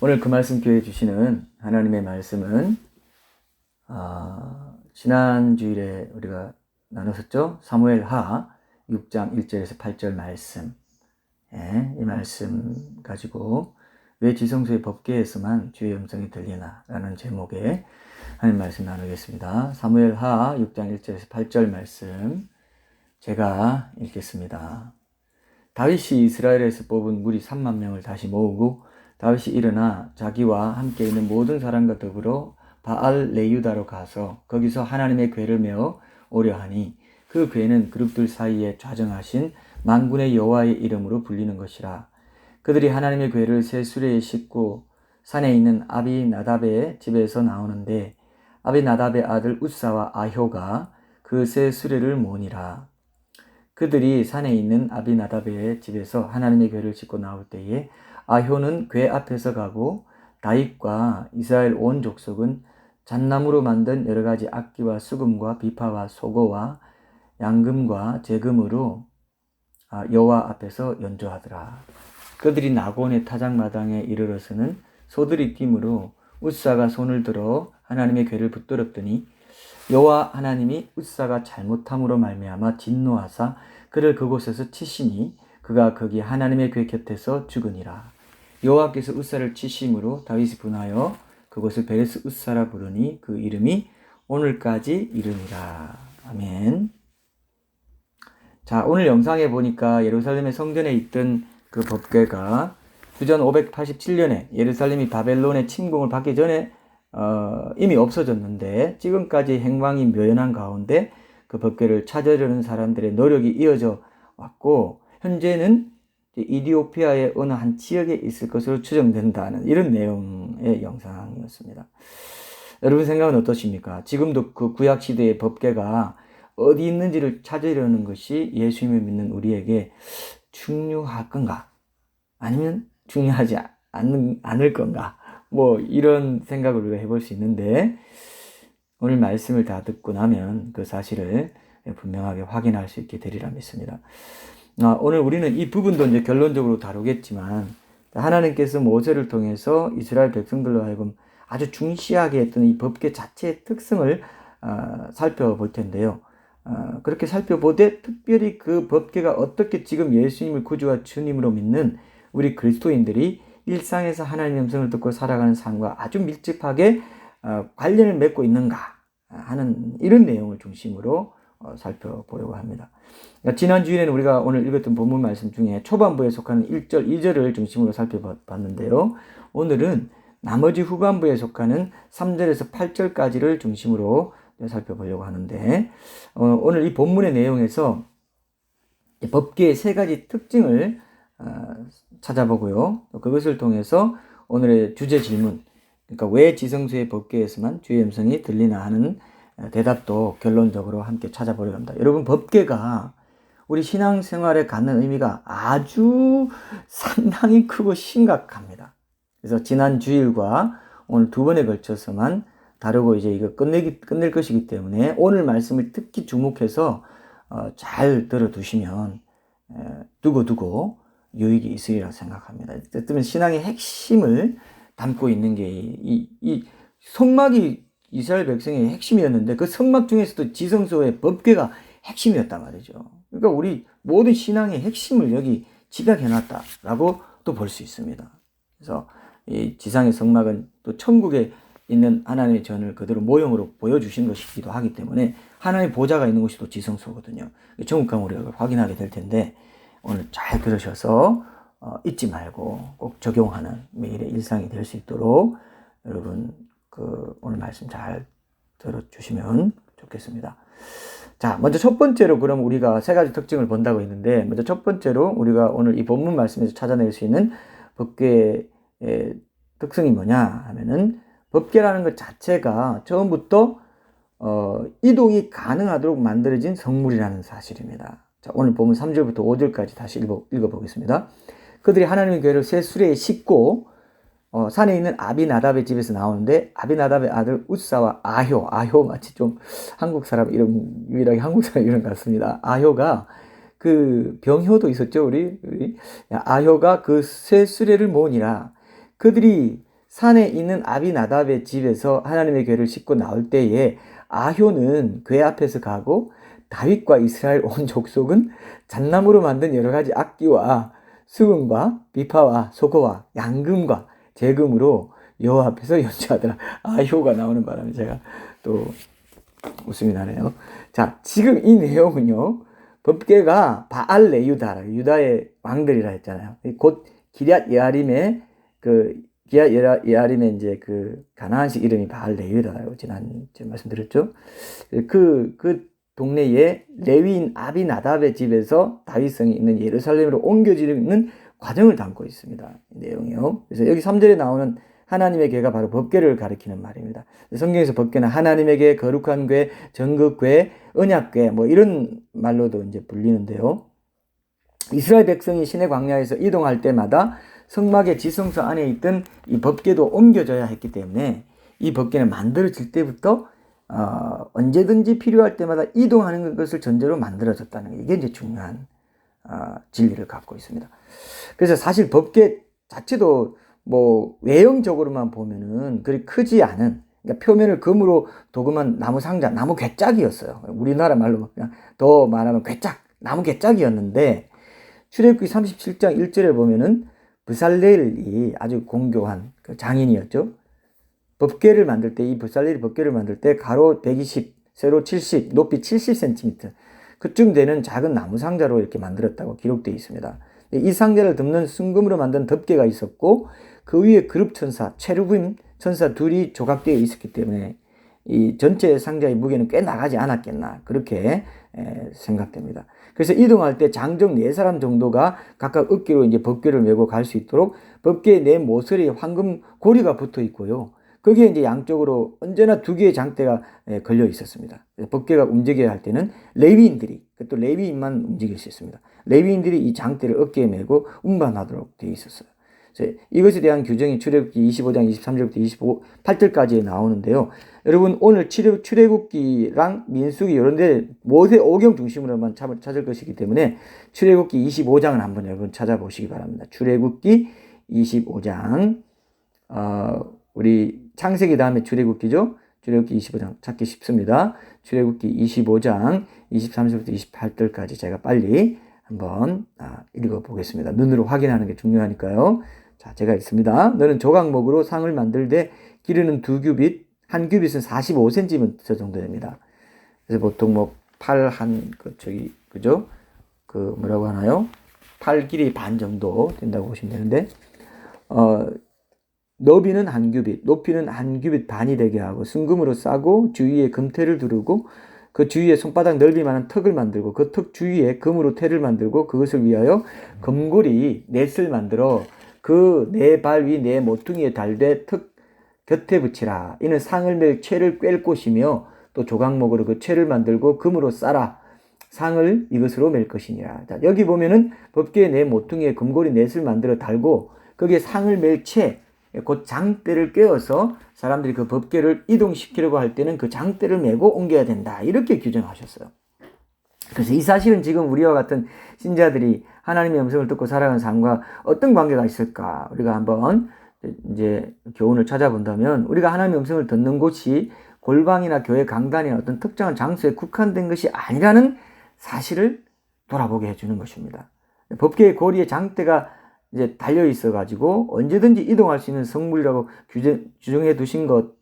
오늘 그 말씀 교회 주시는 하나님의 말씀은 지난 주일에 우리가 나눴었죠. 사무엘하 6장 1절에서 8절 말씀. 이 말씀 가지고 왜 지성소의 법궤에서만 주의 음성이 들리나 라는 제목의 하나님 말씀 나누겠습니다. 사무엘하 6장 1절에서 8절 말씀 제가 읽겠습니다. 다윗이 이스라엘에서 뽑은 무리 3만 명을 다시 모으고 다윗이 일어나 자기와 함께 있는 모든 사람과 더불어 바알 레유다로 가서 거기서 하나님의 궤를 메어 오려 하니 그 궤는 그룹들 사이에 좌정하신 만군의 여호와의 이름으로 불리는 것이라. 그들이 하나님의 궤를 새 수레에 싣고 산에 있는 아비나답의 집에서 나오는데 아비나답의 아들 웃사와 아효가 그 새 수레를 모으니라. 그들이 산에 있는 아비나답의 집에서 하나님의 궤를 싣고 나올 때에 아효는 궤 앞에서 가고 다윗과 이스라엘 온 족속은 잣나무로 만든 여러 가지 악기와 수금과 비파와 소고와 양금과 제금으로 여호와 앞에서 연주하더라. 그들이 나곤의 타작마당에 이르러서는 소들이 뛰므로 웃사가 손을 들어 하나님의 궤를 붙들었더니 여호와 하나님이 웃사가 잘못함으로 말미암아 진노하사 그를 그곳에서 치시니 그가 거기 하나님의 궤 곁에서 죽으니라. 여호와께서 웃사를 치심으로 다윗이 분하여 그곳을 베레스 웃사라 부르니 그 이름이 오늘까지 이르니라. 아멘. 자, 오늘 영상에 보니까 예루살렘의 성전에 있던 그 법궤가 주전 587년에 예루살렘이 바벨론의 침공을 받기 전에 이미 없어졌는데 지금까지 행방이 묘연한 가운데 그 법궤를 찾으려는 사람들의 노력이 이어져 왔고 현재는 이디오피아의 어느 한 지역에 있을 것으로 추정된다는 이런 내용의 영상이었습니다. 여러분 생각은 어떠십니까? 지금도 그 구약시대의 법궤가 어디 있는지를 찾으려는 것이 예수님을 믿는 우리에게 중요할 건가? 아니면 중요하지 않을 건가? 이런 생각을 우리가 해볼 수 있는데 오늘 말씀을 다 듣고 나면 그 사실을 분명하게 확인할 수 있게 되리라 믿습니다. 오늘 우리는 이 부분도 이제 결론적으로 다루겠지만 하나님께서 모세를 통해서 이스라엘 백성들로 하여금 아주 중시하게 했던 이 법궤 자체의 특성을 살펴볼 텐데요. 그렇게 살펴보되 특별히 그 법궤가 어떻게 지금 예수님을 구주와 주님으로 믿는 우리 그리스도인들이 일상에서 하나님의 음성을 듣고 살아가는 삶과 아주 밀접하게 관련을 맺고 있는가 하는 이런 내용을 중심으로 살펴보려고 합니다. 지난 주일에는 우리가 오늘 읽었던 본문 말씀 중에 초반부에 속하는 1절, 2절을 중심으로 살펴봤는데요. 오늘은 나머지 후반부에 속하는 3절에서 8절까지를 중심으로 살펴보려고 하는데 오늘 이 본문의 내용에서 법궤의 세 가지 특징을 찾아보고요. 그것을 통해서 오늘의 주제 질문, 그러니까 왜 지성소의 법궤에서만 주의 음성이 들리나 하는 대답도 결론적으로 함께 찾아보려고 합니다. 여러분, 법궤가 우리 신앙생활에 갖는 의미가 아주 상당히 크고 심각합니다. 그래서 지난 주일과 오늘 두 번에 걸쳐서만 다루고 이제 이거 끝낼 것이기 때문에 오늘 말씀을 특히 주목해서 잘 들어두시면 두고 유익이 있으리라 생각합니다. 어쩌면 신앙의 핵심을 담고 있는 게 이 성막이 이스라엘 백성의 핵심이었는데 그 성막 중에서도 지성소의 법궤가 핵심이었단 말이죠. 그러니까 우리 모든 신앙의 핵심을 여기 집약해놨다라고 또 볼 수 있습니다. 그래서 이 지상의 성막은 또 천국에 있는 하나님의 전을 그대로 모형으로 보여주신 것이기도 하기 때문에 하나님의 보좌가 있는 곳이 또 지성소거든요. 천국 가면 우리가 확인하게 될 텐데 오늘 잘 들으셔서 잊지 말고 꼭 적용하는 매일의 일상이 될 수 있도록 여러분 오늘 말씀 잘 들어주시면 좋겠습니다. 자, 먼저 첫 번째로 그럼 우리가 세 가지 특징을 본다고 했는데 먼저 첫 번째로 우리가 오늘 이 본문 말씀에서 찾아낼 수 있는 법궤의 특성이 뭐냐 하면은 법궤라는 것 자체가 처음부터 이동이 가능하도록 만들어진 성물이라는 사실입니다. 자, 오늘 보면 3절부터 5절까지 다시 읽어보겠습니다. 그들이 하나님의 궤를 새 수레에 싣고 산에 있는 아비나답의 집에서 나오는데 아비나답의 아들 웃사와 아효 마치 좀 한국 사람 이름 유일하게 한국 사람 이름 같습니다. 아효가 그 병효도 있었죠 우리 아효가 그 새 수레를 모으니라. 그들이 산에 있는 아비나답의 집에서 하나님의 궤를 싣고 나올 때에 아효는 궤 앞에서 가고 다윗과 이스라엘 온 족속은 잣나무로 만든 여러 가지 악기와 수금과 비파와 소고와 양금과 재금으로 여호와 앞에서 연주하더라. 아효가 나오는 바람에 제가 또 웃음이 나네요. 자, 지금 이 내용은요, 법궤가 바알 레유다, 유다의 왕들이라 했잖아요. 곧 기럇 예아림의 이제 그 가나안식 이름이 바알 레유다라고 지난주에 말씀드렸죠. 그 동네에 레위인 아비나답의 집에서 다윗성이 있는 예루살렘으로 옮겨지는 과정을 담고 있습니다. 이 내용이요. 그래서 여기 3절에 나오는 하나님의 궤가 바로 법궤를 가리키는 말입니다. 성경에서 법궤는 하나님의 궤, 거룩한 궤, 정극궤, 언약궤 뭐 이런 말로도 이제 불리는데요. 이스라엘 백성이 시내 광야에서 이동할 때마다 성막의 지성소 안에 있던 이 법궤도 옮겨져야 했기 때문에 이 법궤는 만들어질 때부터 언제든지 필요할 때마다 이동하는 것을 전제로 만들어졌다는 게 이게 이제 중요한 진리를 갖고 있습니다. 그래서 사실 법궤 자체도 뭐 외형적으로만 보면은 그리 크지 않은, 그러니까 표면을 금으로 도금한 나무 상자, 나무 괴짝이었어요. 우리나라 말로 그냥 더 말하면 괴짝, 나무 괴짝이었는데 출애굽기 37장 1절에 보면은 브살렐이 아주 공교한 그 장인이었죠. 법궤를 만들 때, 이 브살렐이 법궤를 만들 때 가로 120, 세로 70, 높이 70cm 그쯤 되는 작은 나무 상자로 이렇게 만들었다고 기록되어 있습니다. 이 상자를 덮는 순금으로 만든 덮개가 있었고 그 위에 그룹 천사, 체루빔 천사 둘이 조각되어 있었기 때문에 이 전체 상자의 무게는 꽤 나가지 않았겠나 그렇게 생각됩니다. 그래서 이동할 때 장정 4사람 정도가 각각 어깨로 이제 법궤를 메고 갈 수 있도록 법궤의 4모서리에 황금 고리가 붙어 있고요. 거기에 이제 양쪽으로 언제나 2개의 장대가 걸려 있었습니다. 법궤가 움직여야 할 때는 레위인들이, 또 레위인만 움직일 수 있습니다. 레위인들이 이 장대를 어깨에 메고 운반하도록 되어 있었어요. 이것에 대한 규정이 출애굽기 25장 23절부터 28절까지 나오는데요. 여러분 오늘 출애굽기랑 민수기 이런 데 모세 오경 중심으로만 찾을 것이기 때문에 출애굽기 25장을 한번 여러분 찾아보시기 바랍니다. 출애굽기 25장 우리 창세기 다음에 출애굽기죠. 출애굽기 25장 찾기 쉽습니다. 출애굽기 25장 23절부터 28절까지 제가 빨리 한번 읽어보겠습니다. 눈으로 확인하는 게 중요하니까요. 자, 제가 읽습니다. 너는 조각목으로 상을 만들되 길이는 2규빗, 한 규빗은 45cm 정도 됩니다. 그래서 보통 뭐 팔 한 그죠? 뭐라고 하나요? 팔 길이 반 정도 된다고 보시면 되는데 너비는 한 규빗, 높이는 한 규빗 반이 되게 하고 순금으로 싸고 주위에 금테를 두르고 그 주위에 손바닥 넓이만한 턱을 만들고 그 턱 주위에 금으로 테를 만들고 그것을 위하여 금고리 넷을 만들어 그 네 발 위 네 모퉁이에 달되 턱 곁에 붙이라. 이는 상을 맬 채를 꿰 곳이며 또 조각목으로 그 채를 만들고 금으로 싸라. 상을 이것으로 맬 것이니라. 자, 여기 보면은 법궤의 네 모퉁이에 금고리 넷을 만들어 달고 거기에 상을 맬 채, 곧 장대를 꿰어서 사람들이 그 법궤를 이동시키려고 할 때는 그 장대를 메고 옮겨야 된다. 이렇게 규정하셨어요. 그래서 이 사실은 지금 우리와 같은 신자들이 하나님의 음성을 듣고 살아가는 삶과 어떤 관계가 있을까? 우리가 한번 이제 교훈을 찾아본다면 우리가 하나님의 음성을 듣는 곳이 골방이나 교회 강단이나 어떤 특정한 장소에 국한된 것이 아니라는 사실을 돌아보게 해주는 것입니다. 법궤의 고리에 장대가 이제 달려 있어 가지고 언제든지 이동할 수 있는 성물이라고 규정해 두신 것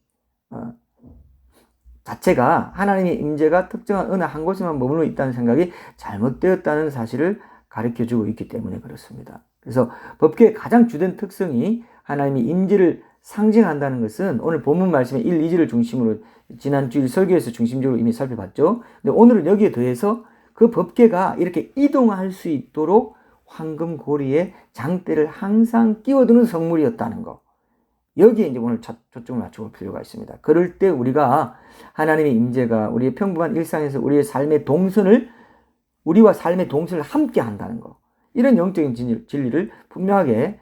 자체가 하나님의 임재가 특정한 어느 한 곳에만 머물러 있다는 생각이 잘못되었다는 사실을 가르쳐 주고 있기 때문에 그렇습니다. 그래서 법궤의 가장 주된 특성이 하나님의 임재를 상징한다는 것은 오늘 본문 말씀의 1, 2절을 중심으로 지난 주일 설교에서 중심적으로 이미 살펴봤죠. 근데 오늘은 여기에 더해서 그 법궤가 이렇게 이동할 수 있도록 황금 고리에 장대를 항상 끼워두는 성물이었다는 거. 여기에 이제 오늘 초점을 맞춰볼 필요가 있습니다. 그럴 때 우리가 하나님의 임재가 우리의 평범한 일상에서 우리와 삶의 동선을 함께 한다는 거. 이런 영적인 진리를 분명하게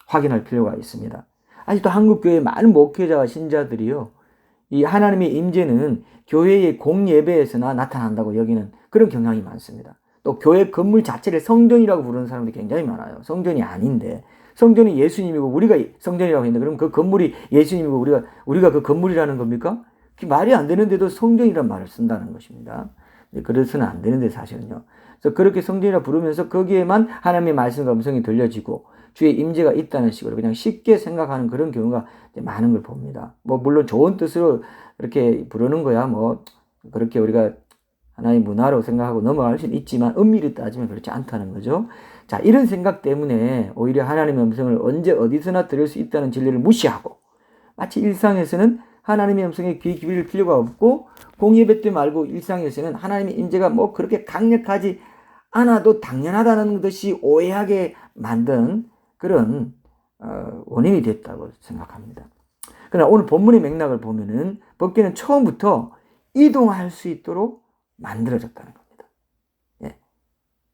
확인할 필요가 있습니다. 아직도 한국교회의 많은 목회자와 신자들이요, 이 하나님의 임재는 교회의 공예배에서나 나타난다고 여기는 그런 경향이 많습니다. 또 교회 건물 자체를 성전이라고 부르는 사람들이 굉장히 많아요. 성전이 아닌데 성전이 예수님이고 우리가 성전이라고 했는데 그럼 그 건물이 예수님이고 우리가 그 건물이라는 겁니까? 그게 말이 안 되는데도 성전이란 말을 쓴다는 것입니다. 그래서는 안 되는데 사실은요. 그래서 그렇게 성전이라 부르면서 거기에만 하나님의 말씀과 음성이 들려지고 주의 임재가 있다는 식으로 그냥 쉽게 생각하는 그런 경우가 많은 걸 봅니다. 뭐 물론 좋은 뜻으로 이렇게 부르는 거야 뭐 그렇게 우리가 하나의 문화로 생각하고 넘어갈 수는 있지만 엄밀히 따지면 그렇지 않다는 거죠. 자, 이런 생각 때문에 오히려 하나님의 음성을 언제 어디서나 들을 수 있다는 진리를 무시하고 마치 일상에서는 하나님의 음성에 귀 기울일 필요가 없고 공예배 때 말고 일상에서는 하나님의 임재가 뭐 그렇게 강력하지 않아도 당연하다는 듯이 오해하게 만든 그런 원인이 됐다고 생각합니다. 그러나 오늘 본문의 맥락을 보면은 법궤는 처음부터 이동할 수 있도록 만들어졌다는 겁니다. 예.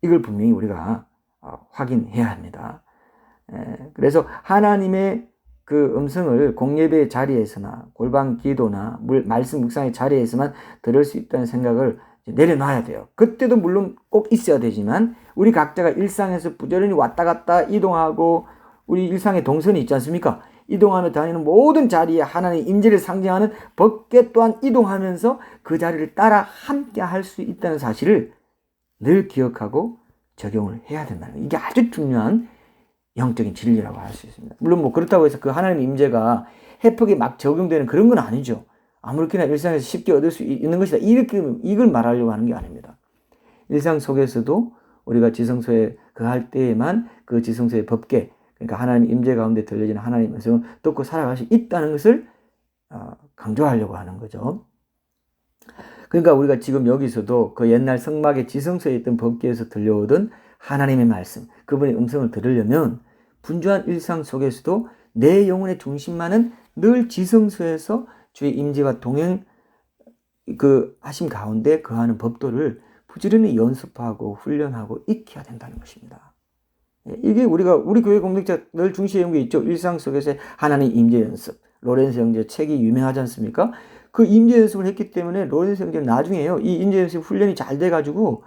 이걸 분명히 우리가 확인해야 합니다. 그래서 하나님의 그 음성을 공예배 자리에서나 골방 기도나 말씀 묵상의 자리에서만 들을 수 있다는 생각을 내려놔야 돼요. 그때도 물론 꼭 있어야 되지만 우리 각자가 일상에서 부지런히 왔다 갔다 이동하고 우리 일상의 동선이 있지 않습니까? 이동하며 다니는 모든 자리에 하나님의 임재를 상징하는 법궤 또한 이동하면서 그 자리를 따라 함께 할 수 있다는 사실을 늘 기억하고 적용을 해야 된다는 거예요. 이게 아주 중요한 영적인 진리라고 할 수 있습니다. 물론 뭐 그렇다고 해서 그 하나님의 임재가 해폭에 막 적용되는 그런 건 아니죠. 아무렇게나 일상에서 쉽게 얻을 수 있는 것이다. 이걸 말하려고 하는 게 아닙니다. 일상 속에서도 우리가 지성소에 거할 때에만 그 지성소의 법궤, 그러니까 하나님 임재 가운데 들려지는 하나님의 음성을 듣고 살아갈 수 있다는 것을 강조하려고 하는 거죠. 그러니까 우리가 지금 여기서도 그 옛날 성막의 지성소에 있던 법궤에서 들려오던 하나님의 말씀, 그분의 음성을 들으려면 분주한 일상 속에서도 내 영혼의 중심만은 늘 지성소에서 주의 임재와 동행 하심 가운데 거하는 법도를 부지런히 연습하고 훈련하고 익혀야 된다는 것입니다. 이게 우리 교회 공동체 늘 중시해 온 게 있죠. 일상 속에서의 하나님 임재 연습. 로렌스 형제 책이 유명하지 않습니까? 그 임재 연습을 했기 때문에 로렌스 형제는 나중에요. 이 임재 연습 훈련이 잘 돼가지고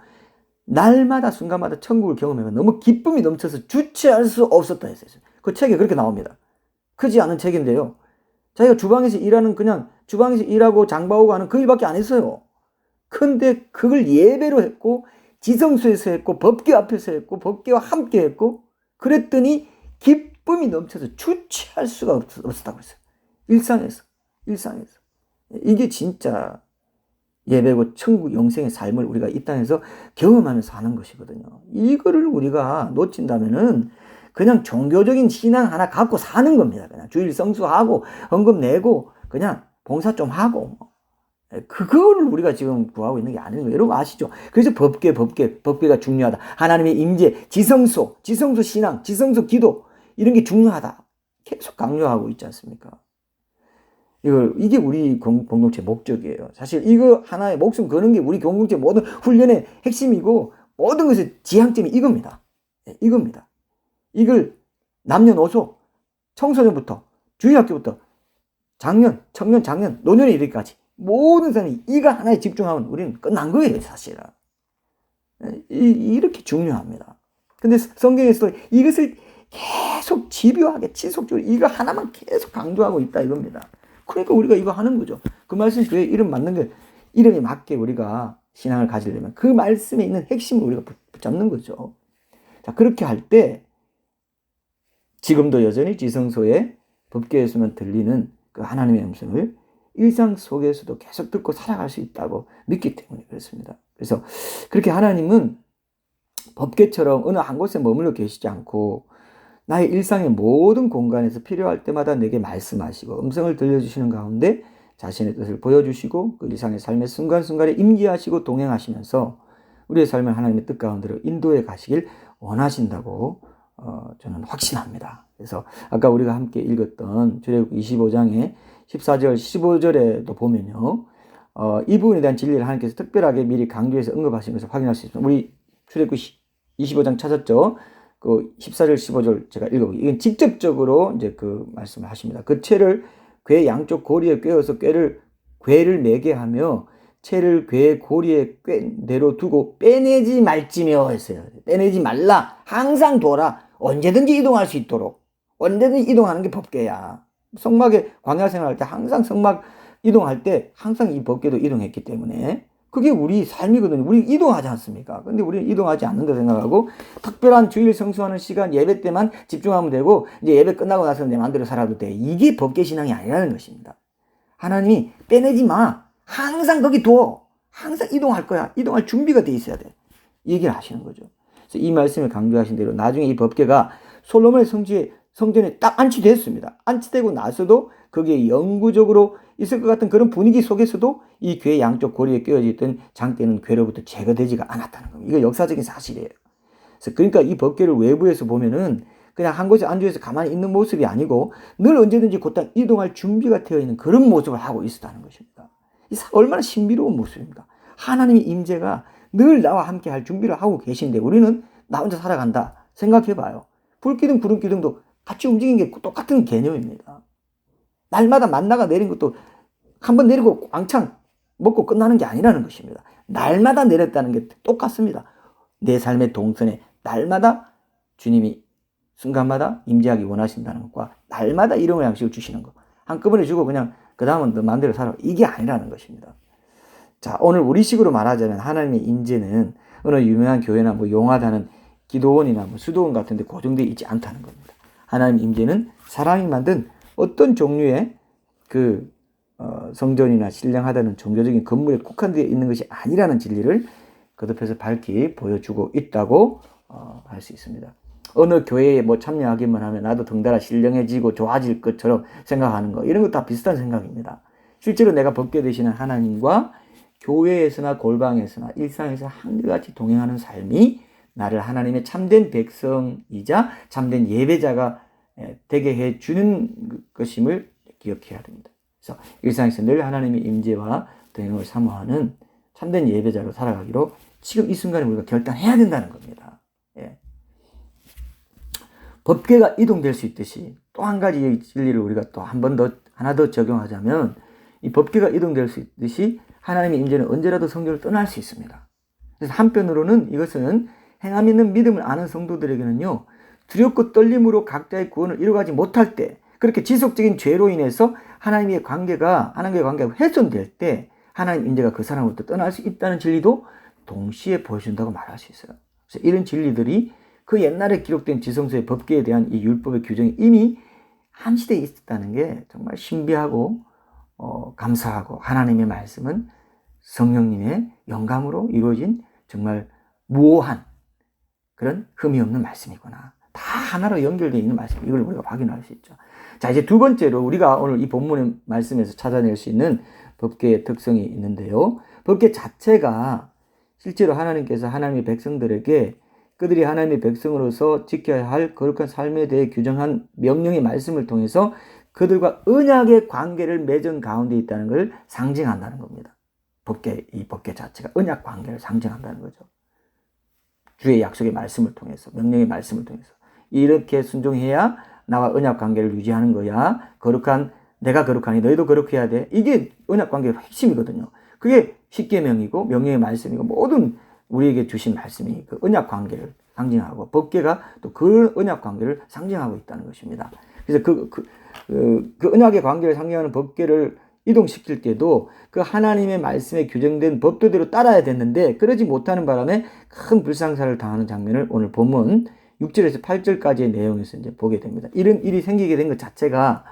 날마다 순간마다 천국을 경험해서 너무 기쁨이 넘쳐서 주체할 수 없었다 했어요. 그 책에 그렇게 나옵니다. 크지 않은 책인데요. 자기가 주방에서 일하는 그냥 주방에서 일하고 장봐오고 하는 그 일밖에 안 했어요. 근데 그걸 예배로 했고 지성소에서 했고 법궤 앞에서 했고 법궤와 함께 했고 그랬더니 기쁨이 넘쳐서 주체할 수가 없었다고 했어요. 일상에서. 이게 진짜 예배고 천국 영생의 삶을 우리가 이 땅에서 경험하면서 하는 것이거든요. 이거를 우리가 놓친다면은 그냥 종교적인 신앙 하나 갖고 사는 겁니다. 그냥 주일 성수하고 헌금 내고 그냥 봉사 좀 하고 그거를 우리가 지금 구하고 있는 게 아닌 거예요. 여러분 아시죠? 그래서 법궤가 중요하다. 하나님의 임재, 지성소 신앙, 지성소 기도 이런 게 중요하다. 계속 강조하고 있지 않습니까? 이게 우리 공동체 목적이에요. 사실 이거 하나의 목숨 거는 게 우리 공동체 모든 훈련의 핵심이고 모든 것의 지향점이 이겁니다. 이겁니다. 이걸 남녀노소, 청소년부터 주일학교부터 청년, 장년, 노년에 이르기까지 모든 사람이 이거 하나에 집중하면 우리는 끝난 거예요, 사실은. 이렇게 중요합니다. 근데 성경에서도 이것을 계속 집요하게 지속적으로 이거 하나만 계속 강조하고 있다 이겁니다. 그러니까 우리가 이거 하는 거죠. 그 말씀 교회 이름 맞는 게 이름에 맞게 우리가 신앙을 가지려면 그 말씀에 있는 핵심을 우리가 붙잡는 거죠. 자, 그렇게 할 때 지금도 여전히 지성소에 법궤에서만 들리는 그 하나님의 음성을 일상 속에서도 계속 듣고 살아갈 수 있다고 믿기 때문에 그렇습니다. 그래서 그렇게 하나님은 법궤처럼 어느 한 곳에 머물러 계시지 않고 나의 일상의 모든 공간에서 필요할 때마다 내게 말씀하시고 음성을 들려주시는 가운데 자신의 뜻을 보여주시고 그 이상의 삶의 순간순간에 임재하시고 동행하시면서 우리의 삶을 하나님의 뜻 가운데로 인도해 가시길 원하신다고 저는 확신합니다. 그래서 아까 우리가 함께 읽었던 출애굽기 25장의 14절, 15절에도 보면요. 이 부분에 대한 진리를 하나님께서 특별하게 미리 강조해서 언급하신 것을 확인할 수 있습니다. 우리 출애굽기 25장 찾았죠? 그 14절, 15절 제가 읽어보기. 이건 직접적으로 이제 그 말씀을 하십니다. 그 채를 궤 양쪽 고리에 꿰어서 궤를 매게 하며 채를 궤 고리에 꿰대로 두고 빼내지 말지며 했어요. 빼내지 말라. 항상 둬라. 언제든지 이동할 수 있도록. 언제든지 이동하는 게 법궤야. 성막에 광야 생활할 때 항상 성막 이동할 때 항상 이 법궤도 이동했기 때문에 그게 우리 삶이거든요. 우리 이동하지 않습니까? 근데 우리는 이동하지 않는다 생각하고 특별한 주일 성수하는 시간 예배 때만 집중하면 되고 이제 예배 끝나고 나서 내 마음대로 살아도 돼. 이게 법궤 신앙이 아니라는 것입니다. 하나님이 빼내지 마. 항상 거기 둬. 항상 이동할 거야. 이동할 준비가 돼 있어야 돼. 이 얘기를 하시는 거죠. 그래서 이 말씀을 강조하신 대로 나중에 이 법궤가 솔로몬의 성전에 딱 안치됐습니다. 안치되고 나서도 거기에 영구적으로 있을 것 같은 그런 분위기 속에서도 이 궤 양쪽 고리에 끼어져 있던 장대는 궤로부터 제거되지가 않았다는 겁니다. 이거 역사적인 사실이에요. 그래서 그러니까 이 법궤를 외부에서 보면은 그냥 한 곳에 앉아서 가만히 있는 모습이 아니고 늘 언제든지 그 땅 이동할 준비가 되어 있는 그런 모습을 하고 있었다는 것입니다. 이 얼마나 신비로운 모습입니다. 하나님의 임재가 늘 나와 함께 할 준비를 하고 계신데 우리는 나 혼자 살아간다 생각해봐요. 불기둥 구름기둥도 같이 움직이는 게 똑같은 개념입니다. 날마다 만나가 내린 것도 한번 내리고 왕창 먹고 끝나는 게 아니라는 것입니다. 날마다 내렸다는 게 똑같습니다. 내 삶의 동선에 날마다 주님이 순간마다 임재하기 원하신다는 것과 날마다 일용할 양식을 주시는 것. 한꺼번에 주고 그냥 그 다음은 너 마음대로 살아. 이게 아니라는 것입니다. 자, 오늘 우리식으로 말하자면 하나님의 임재는 어느 유명한 교회나 뭐 용하다는 기도원이나 뭐 수도원 같은 데 고정되어 있지 않다는 겁니다. 하나님의 임재는 사람이 만든 어떤 종류의 성전이나 신령하다는 종교적인 건물에 국한되어 있는 것이 아니라는 진리를 거듭해서 밝히 보여주고 있다고 할 수 있습니다. 어느 교회에 뭐 참여하기만 하면 나도 덩달아 신령해지고 좋아질 것처럼 생각하는 거 이런 거 다 비슷한 생각입니다. 실제로 내가 법궤 되시는 하나님과 교회에서나 골방에서나 일상에서 한결같이 동행하는 삶이 나를 하나님의 참된 백성이자 참된 예배자가 되게 해주는 것임을 기억해야 됩니다. 그래서 일상에서 늘 하나님의 임재와 동행을 사모하는 참된 예배자로 살아가기로 지금 이 순간에 우리가 결단해야 된다는 겁니다. 예. 법궤가 이동될 수 있듯이 또 한 가지 진리를 우리가 또 하나 더 적용하자면 이 법궤가 이동될 수 있듯이 하나님의 임재는 언제라도 성전을 떠날 수 있습니다. 그래서 한편으로는 이것은 행함 있는 믿음을 아는 성도들에게는요, 두렵고 떨림으로 각자의 구원을 이루어가지 못할 때, 그렇게 지속적인 죄로 인해서 하나님과의 관계가 훼손될 때 하나님 임재가 그 사람으로부터 떠날 수 있다는 진리도 동시에 보여준다고 말할 수 있어요. 그래서 이런 진리들이 그 옛날에 기록된 지성서의 법궤에 대한 이 율법의 규정이 이미 한 시대에 있었다는 게 정말 신비하고 감사하고, 하나님의 말씀은 성령님의 영감으로 이루어진 정말 무오한 그런 흠이 없는 말씀이구나. 다 하나로 연결되어 있는 말씀. 이걸 우리가 확인할 수 있죠. 자, 이제 두 번째로 우리가 오늘 이 본문의 말씀에서 찾아낼 수 있는 법궤의 특성이 있는데요. 법궤 자체가 실제로 하나님께서 하나님의 백성들에게 그들이 하나님의 백성으로서 지켜야 할 거룩한 삶에 대해 규정한 명령의 말씀을 통해서 그들과 언약의 관계를 맺은 가운데 있다는 걸 상징한다는 겁니다. 이 법궤 자체가 언약 관계를 상징한다는 거죠. 주의 약속의 말씀을 통해서, 명령의 말씀을 통해서 이렇게 순종해야 나와 언약 관계를 유지하는 거야. 내가 거룩하니 너희도 거룩해야 돼. 이게 언약 관계의 핵심이거든요. 그게 십계명이고 명령의 말씀이고 모든 우리에게 주신 말씀이 그 언약 관계를 상징하고, 법궤가 또 그 언약 관계를 상징하고 있다는 것입니다. 그래서 그 언약의 관계를 상징하는 법궤를 이동시킬 때도 그 하나님의 말씀에 규정된 법도대로 따라야 됐는데 그러지 못하는 바람에 큰 불상사를 당하는 장면을 오늘 본문 6절에서 8절까지의 내용에서 이제 보게 됩니다. 이런 일이 생기게 된 것 자체가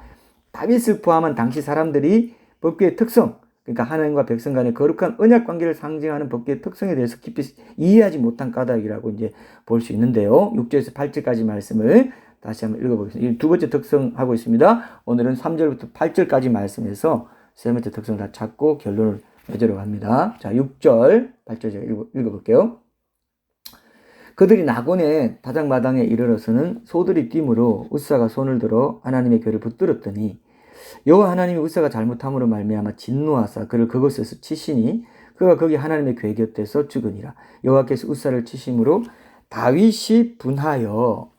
다윗을 포함한 당시 사람들이 법궤의 특성, 그러니까 하나님과 백성 간의 거룩한 언약 관계를 상징하는 법궤의 특성에 대해서 깊이 이해하지 못한 까닭이라고 이제 볼 수 있는데요. 6절에서 8절까지 말씀을 다시 한번 읽어보겠습니다. 이 두 번째 특성 하고 있습니다. 오늘은 3절부터 8절까지 말씀에서 세 번째 특성을 다 찾고 결론을 맺으러 갑니다. 자, 6절, 8절 제가 읽어볼게요. 그들이 나곤의 다장마당에 이르러서는 소들이 뛰므로 웃사가 손을 들어 하나님의 궤를 붙들었더니 여호와 하나님이 웃사가 잘못함으로 말미암아 진노하사 그를 그곳에서 치시니 그가 거기 하나님의 궤 곁에서 죽으니라. 여호와께서 웃사를 치심으로 다윗이 분하여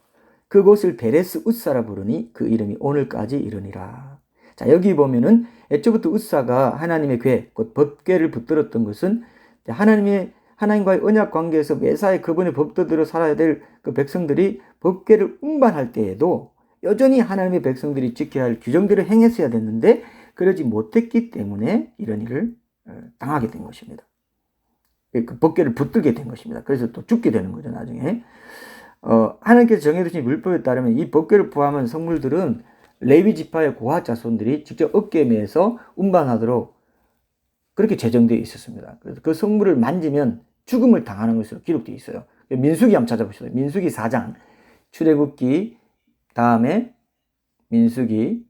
그곳을 베레스 웃사라 부르니 그 이름이 오늘까지 이르니라. 자, 여기 보면은 애초부터 웃사가 하나님의 궤, 곧 법궤를 붙들었던 것은 하나님과의 언약 관계에서 매사에 그분의 법도대로 살아야 될 그 백성들이 법궤를 운반할 때에도 여전히 하나님의 백성들이 지켜야 할 규정대로 행했어야 됐는데 그러지 못했기 때문에 이런 일을 당하게 된 것입니다. 그 법궤를 붙들게 된 것입니다. 그래서 또 죽게 되는 거죠, 나중에. 하나님께서 정해두신 율법에 따르면 이 법궤를 포함한 성물들은 레위 지파의 고핫 자손들이 직접 어깨에 매서 운반하도록 그렇게 제정되어 있었습니다. 그래서 그 성물을 만지면 죽음을 당하는 것으로 기록되어 있어요. 민수기 한번 찾아보시죠. 민수기 4장, 출애굽기 다음에 민수기,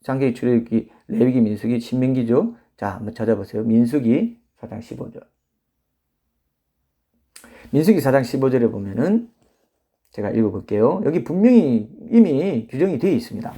창세기, 출애굽기, 레위기, 민수기, 신명기죠. 자, 한번 찾아보세요. 민수기 4장 15절. 민수기 4장 15절에 보면은 제가 읽어볼게요. 여기 분명히 이미 규정이 되어 있습니다.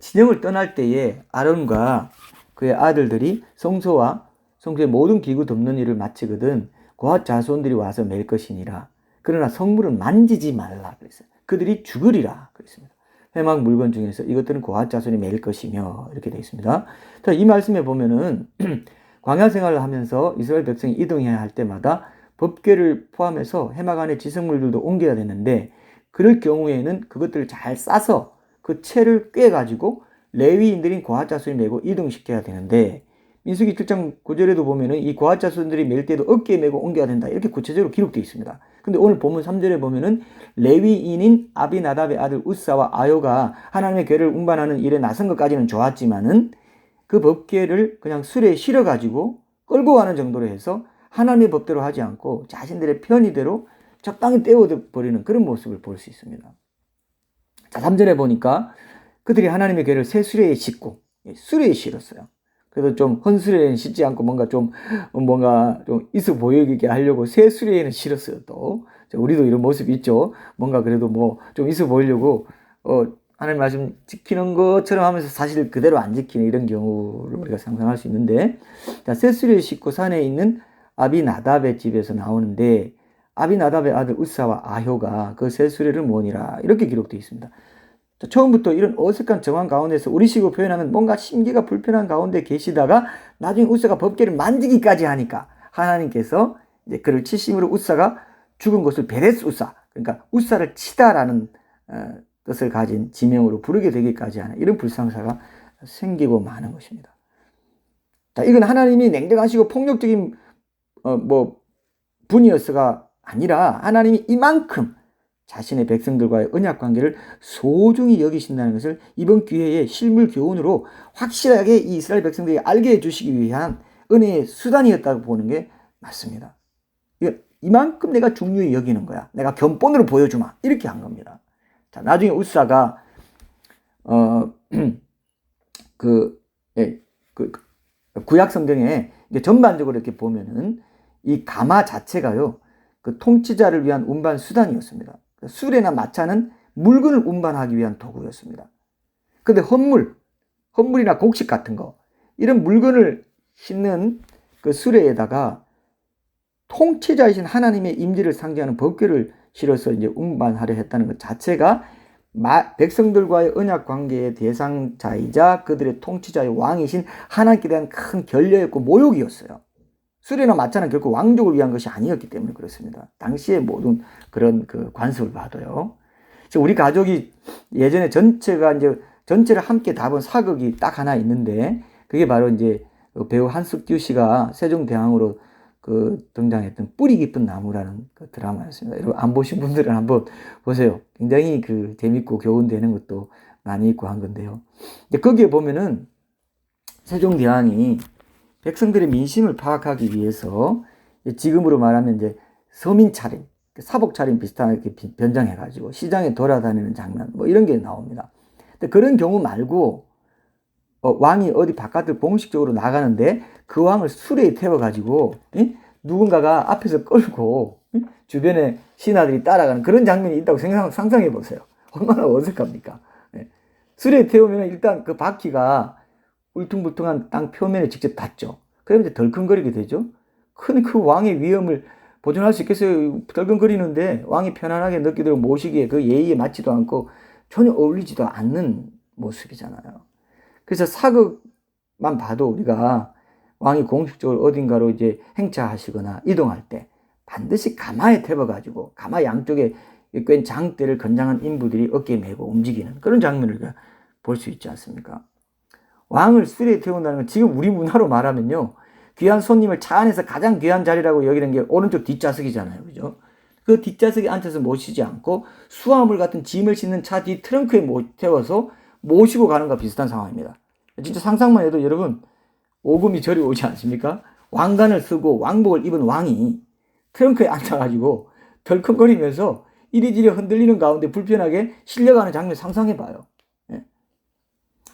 진영을 떠날 때에 아론과 그의 아들들이 성소의 모든 기구 덮는 일을 마치거든 고핫 자손들이 와서 맬 것이니라. 그러나 성물은 만지지 말라 그랬어요. 그들이 죽으리라 그랬습니다. 회막 물건 중에서 이것들은 고핫 자손이 맬 것이며 이렇게 되어 있습니다. 자, 이 말씀에 보면은 광야 생활을 하면서 이스라엘 백성이 이동해야 할 때마다 법궤를 포함해서 회막 안에 지성물들도 옮겨야 되는데 그럴 경우에는 그것들을 잘 싸서 그 채를 꿰가지고 레위인들인 고핫 자손이 메고 이동시켜야 되는데 민수기 7장 9절에도 보면은 이 고핫 자손들이 맬 때도 어깨에 메고 옮겨야 된다 이렇게 구체적으로 기록되어 있습니다. 근데 오늘 본문 3절에 보면은 레위인인 아비나답의 아들 우사와 아요가 하나님의 궤를 운반하는 일에 나선 것까지는 좋았지만은 그 법궤를 그냥 수레에 실어가지고 끌고 가는 정도로 해서 하나님의 법대로 하지 않고 자신들의 편의대로 적당히 떼어버리는 그런 모습을 볼 수 있습니다. 자, 3절에 보니까 그들이 하나님의 궤를 새 수레에 싣고 수레에 실었어요. 그래서 좀 헌수레에는 싣지 않고 뭔가 좀 있어 보이게 하려고 새 수레에는 실었어요. 또 우리도 이런 모습이 있죠. 뭔가 그래도 뭐 좀 있어 보이려고 하나님 말씀 지키는 것처럼 하면서 사실 그대로 안 지키는 이런 경우를 우리가 상상할 수 있는데, 자, 새 수레에 싣고 산에 있는 아비나답의 집에서 나오는데 아비나답의 아들 우사와 아효가 그 새 수레를 모으니라 이렇게 기록되어 있습니다. 자, 처음부터 이런 어색한 정황 가운데서 우리식으로 표현하면 뭔가 심기가 불편한 가운데 계시다가 나중에 우사가 법궤를 만지기까지 하니까 하나님께서 이제 그를 치심으로 우사가 죽은 것을 베레스 우사, 그러니까 우사를 치다라는 뜻을 가진 지명으로 부르게 되기까지 하는 이런 불상사가 생기고 마는 것입니다. 자, 이건 하나님이 냉정하시고 폭력적인 분이었어가 아니라 하나님이 이만큼 자신의 백성들과의 언약 관계를 소중히 여기신다는 것을 이번 기회에 실물 교훈으로 확실하게 이 이스라엘 백성들이 알게 해주시기 위한 은혜의 수단이었다고 보는 게 맞습니다. 이만큼 내가 중요히 여기는 거야. 내가 견본으로 보여주마. 이렇게 한 겁니다. 자, 나중에 우사가 구약 성경에 전반적으로 이렇게 보면은 이 가마 자체가요, 그 통치자를 위한 운반 수단이었습니다. 수레나 마차는 물건을 운반하기 위한 도구였습니다. 근데 헌물이나 곡식 같은 거, 이런 물건을 싣는 그 수레에다가 통치자이신 하나님의 임재를 상징하는 법궤를 실어서 이제 운반하려 했다는 것 자체가 백성들과의 언약 관계의 대상자이자 그들의 통치자의 왕이신 하나님께 대한 큰 결례였고 모욕이었어요. 수레나 마차는 결코 왕족을 위한 것이 아니었기 때문에 그렇습니다. 당시의 모든 그런 그 관습을 봐도요. 우리 가족이 예전에 전체를 함께 다 본 사극이 딱 하나 있는데, 그게 바로 이제 배우 한석규 씨가 세종대왕으로 등장했던 뿌리 깊은 나무라는 그 드라마였습니다. 여러분 안 보신 분들은 한번 보세요. 굉장히 재밌고 교훈되는 것도 많이 있고 한 건데요. 거기에 보면은 세종대왕이 백성들의 민심을 파악하기 위해서 지금으로 말하면 이제 서민차림, 사복차림 비슷하게 변장해가지고 시장에 돌아다니는 장면, 뭐 이런 게 나옵니다. 근데 그런 경우 말고 왕이 어디 바깥을 공식적으로 나가는데 그 왕을 수레에 태워가지고 누군가가 앞에서 끌고 주변에 신하들이 따라가는 그런 장면이 있다고 상상해 보세요. 얼마나 어색합니까? 수레에 태우면 일단 그 바퀴가 울퉁불퉁한 땅 표면에 직접 닿죠. 그러면 이제 덜컹거리게 되죠. 큰 그 왕의 위엄을 보존할 수 있겠어요? 덜컹거리는데 왕이 편안하게 느끼도록 모시기에 그 예의에 맞지도 않고 전혀 어울리지도 않는 모습이잖아요. 그래서 사극만 봐도 우리가 왕이 공식적으로 어딘가로 이제 행차하시거나 이동할 때 반드시 가마에 태워가지고 가마 양쪽에 꽤 장대를 건장한 인부들이 어깨에 메고 움직이는 그런 장면을 우리가 볼 수 있지 않습니까? 왕을 수레에 태운다는 건 지금 우리 문화로 말하면요. 귀한 손님을 차 안에서 가장 귀한 자리라고 여기는 게 오른쪽 뒷좌석이잖아요. 그죠? 그 뒷좌석에 앉혀서 모시지 않고 수화물 같은 짐을 싣는 차 뒤 트렁크에 태워서 모시고 가는 것과 비슷한 상황입니다. 진짜 상상만 해도 여러분 오금이 저리 오지 않습니까? 왕관을 쓰고 왕복을 입은 왕이 트렁크에 앉아가지고 덜컹거리면서 이리저리 흔들리는 가운데 불편하게 실려가는 장면 상상해봐요.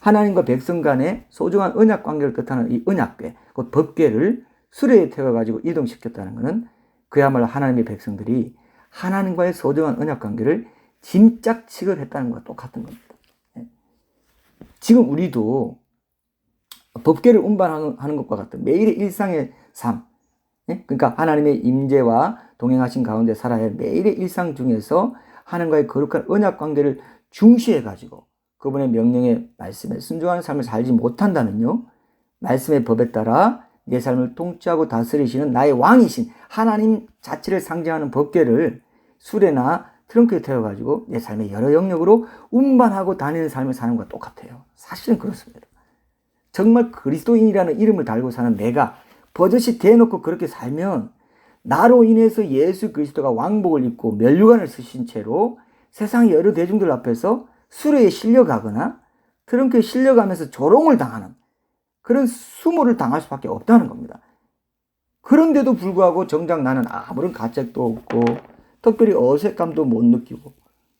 하나님과 백성 간의 소중한 언약 관계를 뜻하는 이 언약궤, 곧 법궤를 수레에 태워가지고 이동시켰다는 것은 그야말로 하나님의 백성들이 하나님과의 소중한 언약 관계를 짐짝식을 했다는 것과 똑같은 겁니다. 지금 우리도 법궤를 운반하는 것과 같은 매일의 일상의 삶, 그러니까 하나님의 임재와 동행하신 가운데 살아야 할 매일의 일상 중에서 하나님과의 거룩한 언약 관계를 중시해가지고 그분의 명령의 말씀에 순종하는 삶을 살지 못한다면요, 말씀의 법에 따라 내 삶을 통치하고 다스리시는 나의 왕이신 하나님 자체를 상징하는 법궤를 수레나 트렁크에 태워가지고 내 삶의 여러 영역으로 운반하고 다니는 삶을 사는 것과 똑같아요. 사실은 그렇습니다. 정말 그리스도인이라는 이름을 달고 사는 내가 버젓이 대놓고 그렇게 살면 나로 인해서 예수 그리스도가 왕복을 입고 면류관을 쓰신 채로 세상의 여러 대중들 앞에서 수레에 실려가거나 트렁크에 실려가면서 조롱을 당하는 그런 수모를 당할 수밖에 없다는 겁니다. 그런데도 불구하고 정작 나는 아무런 가책도 없고 특별히 어색감도 못 느끼고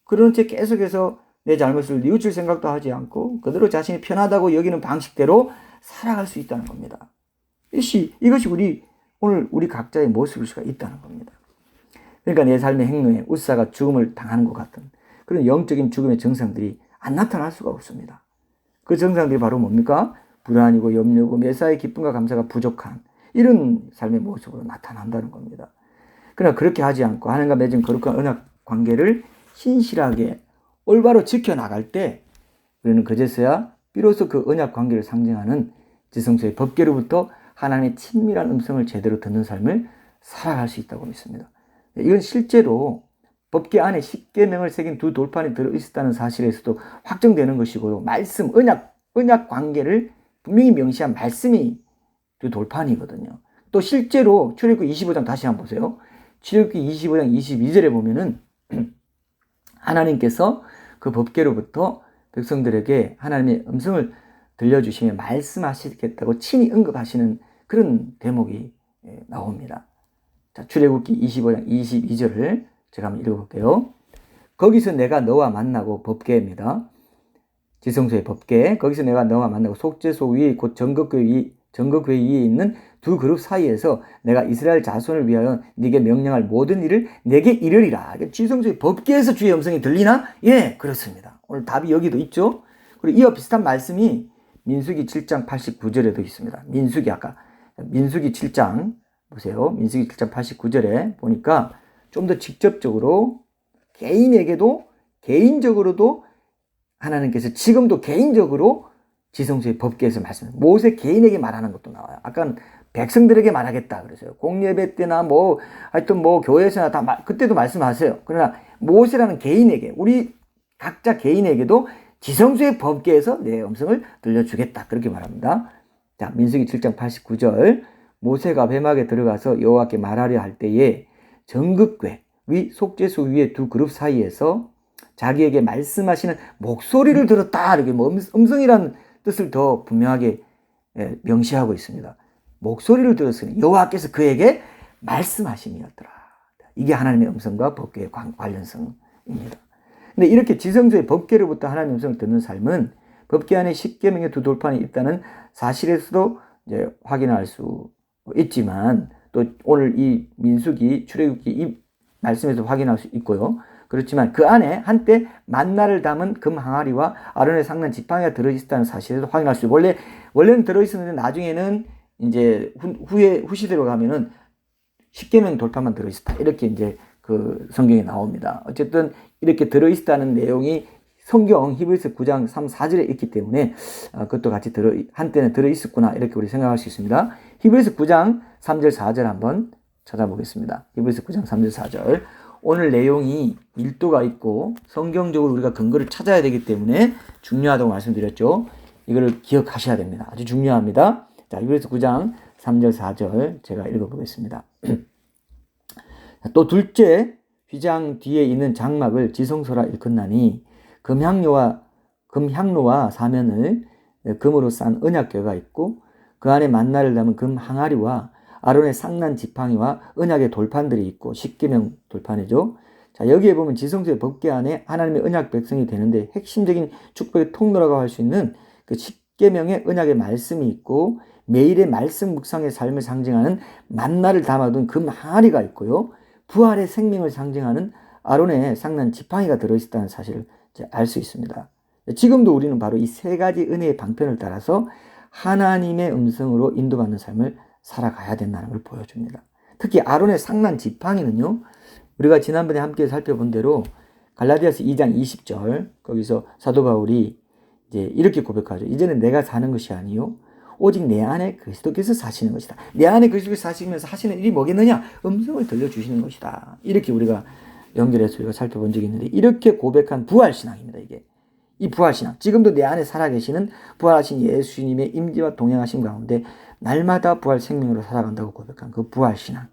그런 채 계속해서 내 잘못을 뉘우칠 생각도 하지 않고 그대로 자신이 편하다고 여기는 방식대로 살아갈 수 있다는 겁니다. 이것이 오늘 우리 각자의 모습일 수가 있다는 겁니다. 그러니까 내 삶의 행동에 웃사가 죽음을 당하는 것 같은 그런 영적인 죽음의 증상들이 안 나타날 수가 없습니다. 그 증상들이 바로 뭡니까? 불안이고 염려고 매사의 기쁨과 감사가 부족한 이런 삶의 모습으로 나타난다는 겁니다. 그러나 그렇게 하지 않고 하나님과 맺은 거룩한 언약 관계를 신실하게 올바로 지켜나갈 때 우리는 그제서야 비로소 그 언약 관계를 상징하는 지성소의 법궤로부터 하나님의 친밀한 음성을 제대로 듣는 삶을 살아갈 수 있다고 믿습니다. 이건 실제로 법궤 안에 10계명을 새긴 두 돌판이 들어있었다는 사실에서도 확정되는 것이고요. 말씀, 언약 관계를 분명히 명시한 말씀이 두 돌판이거든요. 또 실제로 출애굽기 25장 다시 한번 보세요. 출애굽기 25장 22절에 보면은 하나님께서 그 법궤로부터 백성들에게 하나님의 음성을 들려주시며 말씀하시겠다고 친히 언급하시는 그런 대목이 나옵니다. 자, 출애굽기 25장 22절을 제가 한번 읽어볼게요. 거기서 내가 너와 만나고 법궤입니다. 지성소의 법궤. 거기서 내가 너와 만나고 속죄소 위에 곧 정극궤 위에 있는 두 그룹 사이에서 내가 이스라엘 자손을 위하여 네게 명령할 모든 일을 내게 이르리라. 지성소의 법궤에서 주의 음성이 들리나? 예, 그렇습니다. 오늘 답이 여기도 있죠. 그리고 이와 비슷한 말씀이 민수기 7장 89절에도 있습니다. 민수기 7장 보세요. 민수기 7장 89절에 보니까 좀 더 직접적으로 개인적으로도 하나님께서 지금도 개인적으로 지성소의 법궤에서 모세 개인에게 말하는 것도 나와요. 아까 백성들에게 말하겠다 그랬어요. 공예배 때나 하여튼 교회에서나 그때도 말씀하세요. 그러나 모세라는 개인에게, 우리 각자 개인에게도 지성소의 법궤에서 내 음성을 들려주겠다 그렇게 말합니다. 자, 민수기 7장 89절. 모세가 회막에 들어가서 여호와께 말하려 할 때에 정극궤 위 속죄소 위에 두 그룹 사이에서 자기에게 말씀하시는 목소리를 들었다. 이렇게 음성이라는 뜻을 더 분명하게 명시하고 있습니다. 목소리를 들었으니 여호와께서 그에게 말씀하심이었더라. 이게 하나님의 음성과 법궤의 관련성입니다. 근데 이렇게 지성소의 법궤로부터 하나님의 음성을 듣는 삶은 법궤 안에 10계명의 두 돌판이 있다는 사실에서도 이제 확인할 수 있지만 또 오늘 이 민수기 출애굽기 이 말씀에서 확인할 수 있고요. 그렇지만 그 안에 한때 만나를 담은 금 항아리와 아론의 상난 지팡이가 들어있었다는 사실에도 확인할 수 있고, 원래는 들어있었는데 나중에는 이제 후시대로 가면은 10계명 돌판만 들어있었다. 이렇게 이제 그 성경에 나옵니다. 어쨌든 이렇게 들어있었다는 내용이 성경 히브리서 9장 3, 4절에 있기 때문에 그것도 같이 한때는 들어있었구나 이렇게 우리 생각할 수 있습니다. 히브리서 9장 3절 4절 한번 찾아보겠습니다. 히브리서 9장 3절 4절. 오늘 내용이 밀도가 있고 성경적으로 우리가 근거를 찾아야 되기 때문에 중요하다고 말씀드렸죠. 이거를 기억하셔야 됩니다. 아주 중요합니다. 자, 히브리서 9장 3절 4절 제가 읽어보겠습니다. 또 둘째, 휘장 뒤에 있는 장막을 지성소라 일컫나니 금향로와 사면을 금으로 싼 언약궤가 있고 그 안에 만나를 담은 금 항아리와 아론의 상난 지팡이와 언약의 돌판들이 있고 십계명 돌판이죠. 자, 여기에 보면 지성소의 법궤 안에 하나님의 언약 백성이 되는데 핵심적인 축복의 통로라고 할 수 있는 그 십계명의 언약의 말씀이 있고 매일의 말씀 묵상의 삶을 상징하는 만나를 담아둔 금 항아리가 있고요. 부활의 생명을 상징하는 아론의 상난 지팡이가 들어있다는 사실을 알 수 있습니다. 지금도 우리는 바로 이 세 가지 은혜의 방편을 따라서 하나님의 음성으로 인도받는 삶을 살아가야 된다는 걸 보여줍니다. 특히 아론의 상난 지팡이는요, 우리가 지난번에 함께 살펴본 대로 갈라디아서 2장 20절 거기서 사도 바울이 이제 이렇게 고백하죠. 이제는 내가 사는 것이 아니요 오직 내 안에 그리스도께서 사시는 것이다. 내 안에 그리스도께서 사시면서 하시는 일이 뭐겠느냐? 음성을 들려주시는 것이다. 이렇게 우리가 연결해서 우리가 살펴본 적이 있는데 이렇게 고백한 부활신앙입니다. 이게 이 부활신앙, 지금도 내 안에 살아계시는 부활하신 예수님의 임재와 동행하심 가운데 날마다 부활 생명으로 살아간다고 고백한 그 부활신앙,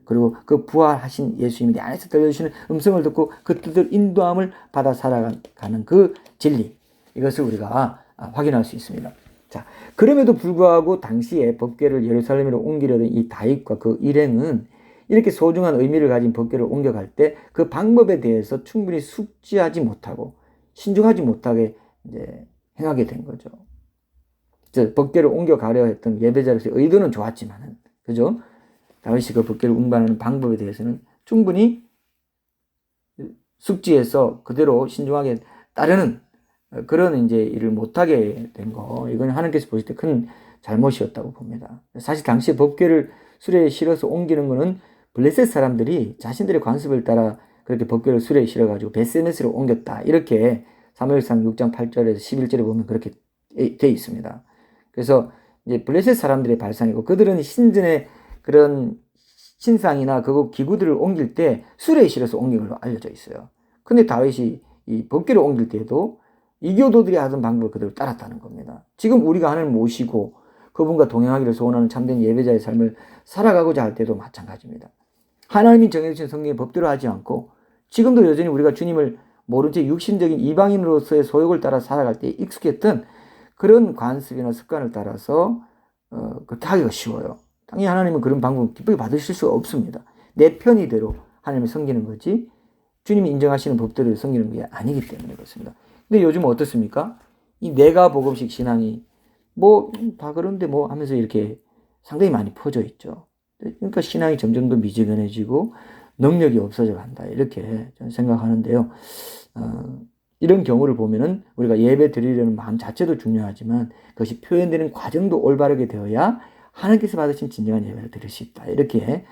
그리고 그 부활하신 예수님이 내 안에서 들려주시는 음성을 듣고 그 뜻을 인도함을 받아 살아가는 그 진리, 이것을 우리가 확인할 수 있습니다. 자, 그럼에도 불구하고 당시에 법궤를 예루살렘으로 옮기려던 이 다윗과 그 일행은 이렇게 소중한 의미를 가진 법궤를 옮겨갈 때 그 방법에 대해서 충분히 숙지하지 못하고 신중하지 못하게 이제 행하게 된 거죠. 법궤를 옮겨가려 했던 예배자로서의 의도는 좋았지만은, 그죠? 다윗이 그 법궤를 운반하는 방법에 대해서는 충분히 숙지해서 그대로 신중하게 따르는 그런 이제 일을 못하게 된 거, 이건 하나님께서 보실 때 큰 잘못이었다고 봅니다. 사실 당시 법궤를 수레에 실어서 옮기는 거는 블레셋 사람들이 자신들의 관습을 따라 그렇게 법궤를 수레에 실어가지고 베스메스로 옮겼다. 이렇게 사무엘상 6장 8절에서 11절에 보면 그렇게 되어 있습니다. 그래서 이제 블레셋 사람들의 발상이고 그들은 신전의 그런 신상이나 그 기구들을 옮길 때 수레에 실어서 옮긴 걸로 알려져 있어요. 근데 다윗이 이 법궤를 옮길 때도 이교도들이 하던 방법을 그대로 따랐다는 겁니다. 지금 우리가 하나님을 모시고 그분과 동행하기를 소원하는 참된 예배자의 삶을 살아가고자 할 때도 마찬가지입니다. 하나님이 정해주신 성경의 법대로 하지 않고 지금도 여전히 우리가 주님을 모른 채 육신적인 이방인으로서의 소욕을 따라 살아갈 때 익숙했던 그런 관습이나 습관을 따라서 그렇게 하기가 쉬워요. 당연히 하나님은 그런 방법을 기쁘게 받으실 수 없습니다. 내 편의대로 하나님을 섬기는 거지 주님이 인정하시는 법대로 섬기는 게 아니기 때문에 그렇습니다. 근데 요즘은 어떻습니까? 이 내가 복음식 신앙이 뭐 다 그런데 뭐 하면서 이렇게 상당히 많이 퍼져 있죠. 그러니까 신앙이 점점 더 미지근해지고 능력이 없어져 간다. 이렇게 저는 생각하는데요. 이런 경우를 보면은 우리가 예배 드리려는 마음 자체도 중요하지만 그것이 표현되는 과정도 올바르게 되어야 하나님께서 받으신 진정한 예배를 드릴 수 있다. 이렇게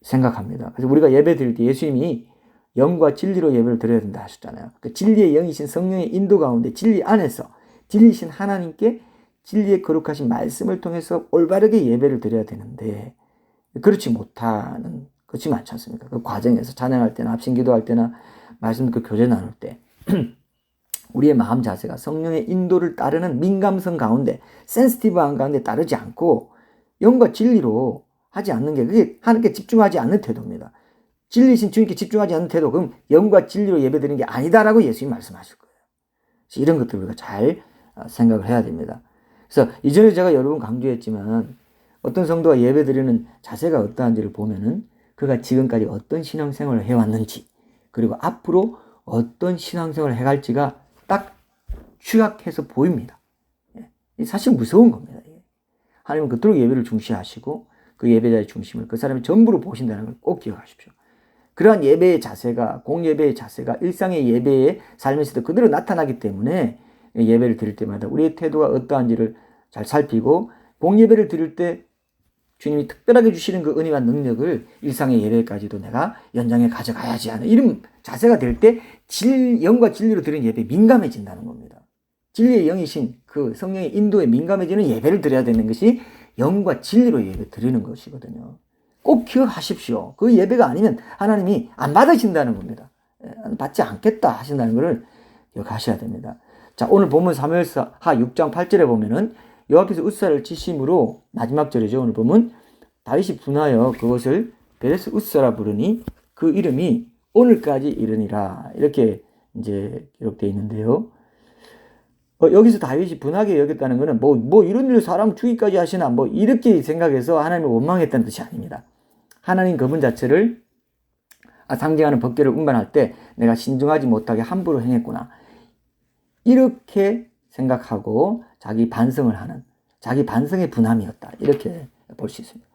생각합니다. 그래서 우리가 예배 드릴 때 예수님이 영과 진리로 예배를 드려야 된다 하셨잖아요. 그 진리의 영이신 성령의 인도 가운데 진리 안에서 진리신 하나님께 진리의 거룩하신 말씀을 통해서 올바르게 예배를 드려야 되는데 그렇지 못하는 것이 많지 않습니까? 그 과정에서 찬양할 때나 합심 기도할 때나 말씀 그 교제 나눌 때 우리의 마음 자세가 성령의 인도를 따르는 민감성 가운데 센시티브한 가운데 따르지 않고 영과 진리로 하지 않는 게 그게 하나님께 집중하지 않는 태도입니다. 진리신 주님께 집중하지 않는 태도, 그럼 영과 진리로 예배드리는 게 아니다라고 예수님이 말씀하실 거예요. 그래서 이런 것들 우리가 잘 생각을 해야 됩니다. 그래서 이전에 제가 여러 번 강조했지만 어떤 성도가 예배드리는 자세가 어떠한지를 보면은 그가 지금까지 어떤 신앙생활을 해왔는지 그리고 앞으로 어떤 신앙생활을 해갈지가 딱 추락해서 보입니다. 사실 무서운 겁니다. 하나님은 그토록 예배를 중시하시고 그 예배자의 중심을 그 사람의 전부로 보신다는 걸 꼭 기억하십시오. 그러한 예배의 자세가 공예배의 자세가 일상의 예배의 삶에서도 그대로 나타나기 때문에 예배를 드릴 때마다 우리의 태도가 어떠한지를 잘 살피고 공예배를 드릴 때 주님이 특별하게 주시는 그 은혜와 능력을 일상의 예배까지도 내가 연장해 가져가야지 하는 이런 자세가 될 때 영과 진리로 드리는 예배에 민감해진다는 겁니다. 진리의 영이신 그 성령의 인도에 민감해지는 예배를 드려야 되는 것이 영과 진리로 예배 드리는 것이거든요. 꼭 기억하십시오. 그 예배가 아니면 하나님이 안 받으신다는 겁니다. 받지 않겠다 하신다는 것을 기억하셔야 됩니다. 자, 오늘 본문 사무엘하 6장 8절에 보면은 여호와께서 웃사를 치심으로, 마지막 절이죠. 오늘 보면 다윗이 분하여 그것을 베레스 웃사라 부르니 그 이름이 오늘까지 이르니라. 이렇게 이제 기록되어 있는데요. 여기서 다윗이 분하게 여겼다는 것은 뭐 이런 일을 사람 죽이까지 하시나 뭐 이렇게 생각해서 하나님을 원망했다는 뜻이 아닙니다. 하나님 그분 자체를 상징하는 법궤를 운반할 때 내가 신중하지 못하게 함부로 행했구나, 이렇게 생각하고 자기 반성을 하는, 자기 반성의 분함이었다, 이렇게 볼 수 있습니다.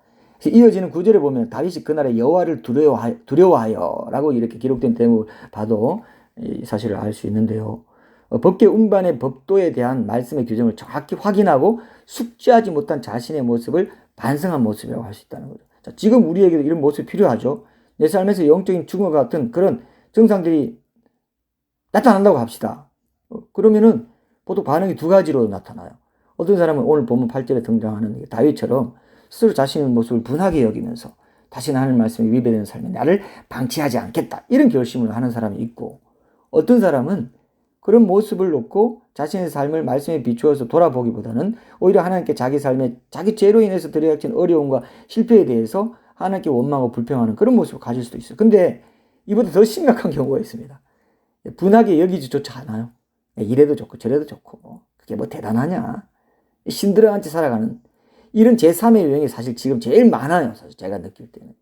이어지는 구절에 보면 다윗이 그날에 여호와를 두려워하여 라고 이렇게 기록된 대목을 봐도 이 사실을 알 수 있는데요. 법궤 운반의 법도에 대한 말씀의 규정을 정확히 확인하고 숙지하지 못한 자신의 모습을 반성한 모습이라고 할 수 있다는 거죠. 자, 지금 우리에게도 이런 모습이 필요하죠. 내 삶에서 영적인 죽음과 같은 그런 증상들이 나타난다고 합시다. 그러면은 보통 반응이 두 가지로 나타나요. 어떤 사람은 오늘 본문 8절에 등장하는 다윗처럼 스스로 자신의 모습을 분하게 여기면서 다시는 하나님 말씀에 위배되는 삶에 나를 방치하지 않겠다, 이런 결심을 하는 사람이 있고, 어떤 사람은 그런 모습을 놓고 자신의 삶을 말씀에 비추어서 돌아보기보다는 오히려 하나님께 자기 삶에 자기 죄로 인해서 들이닥친 어려움과 실패에 대해서 하나님께 원망하고 불평하는 그런 모습을 가질 수도 있어요. 근데 이보다 더 심각한 경우가 있습니다. 분하게 여기지조차 않아요. 이래도 좋고 저래도 좋고 그게 뭐 대단하냐, 신들어 앉아 살아가는 이런 제3의 유형이 사실 지금 제일 많아요. 사실 제가 느낄 때는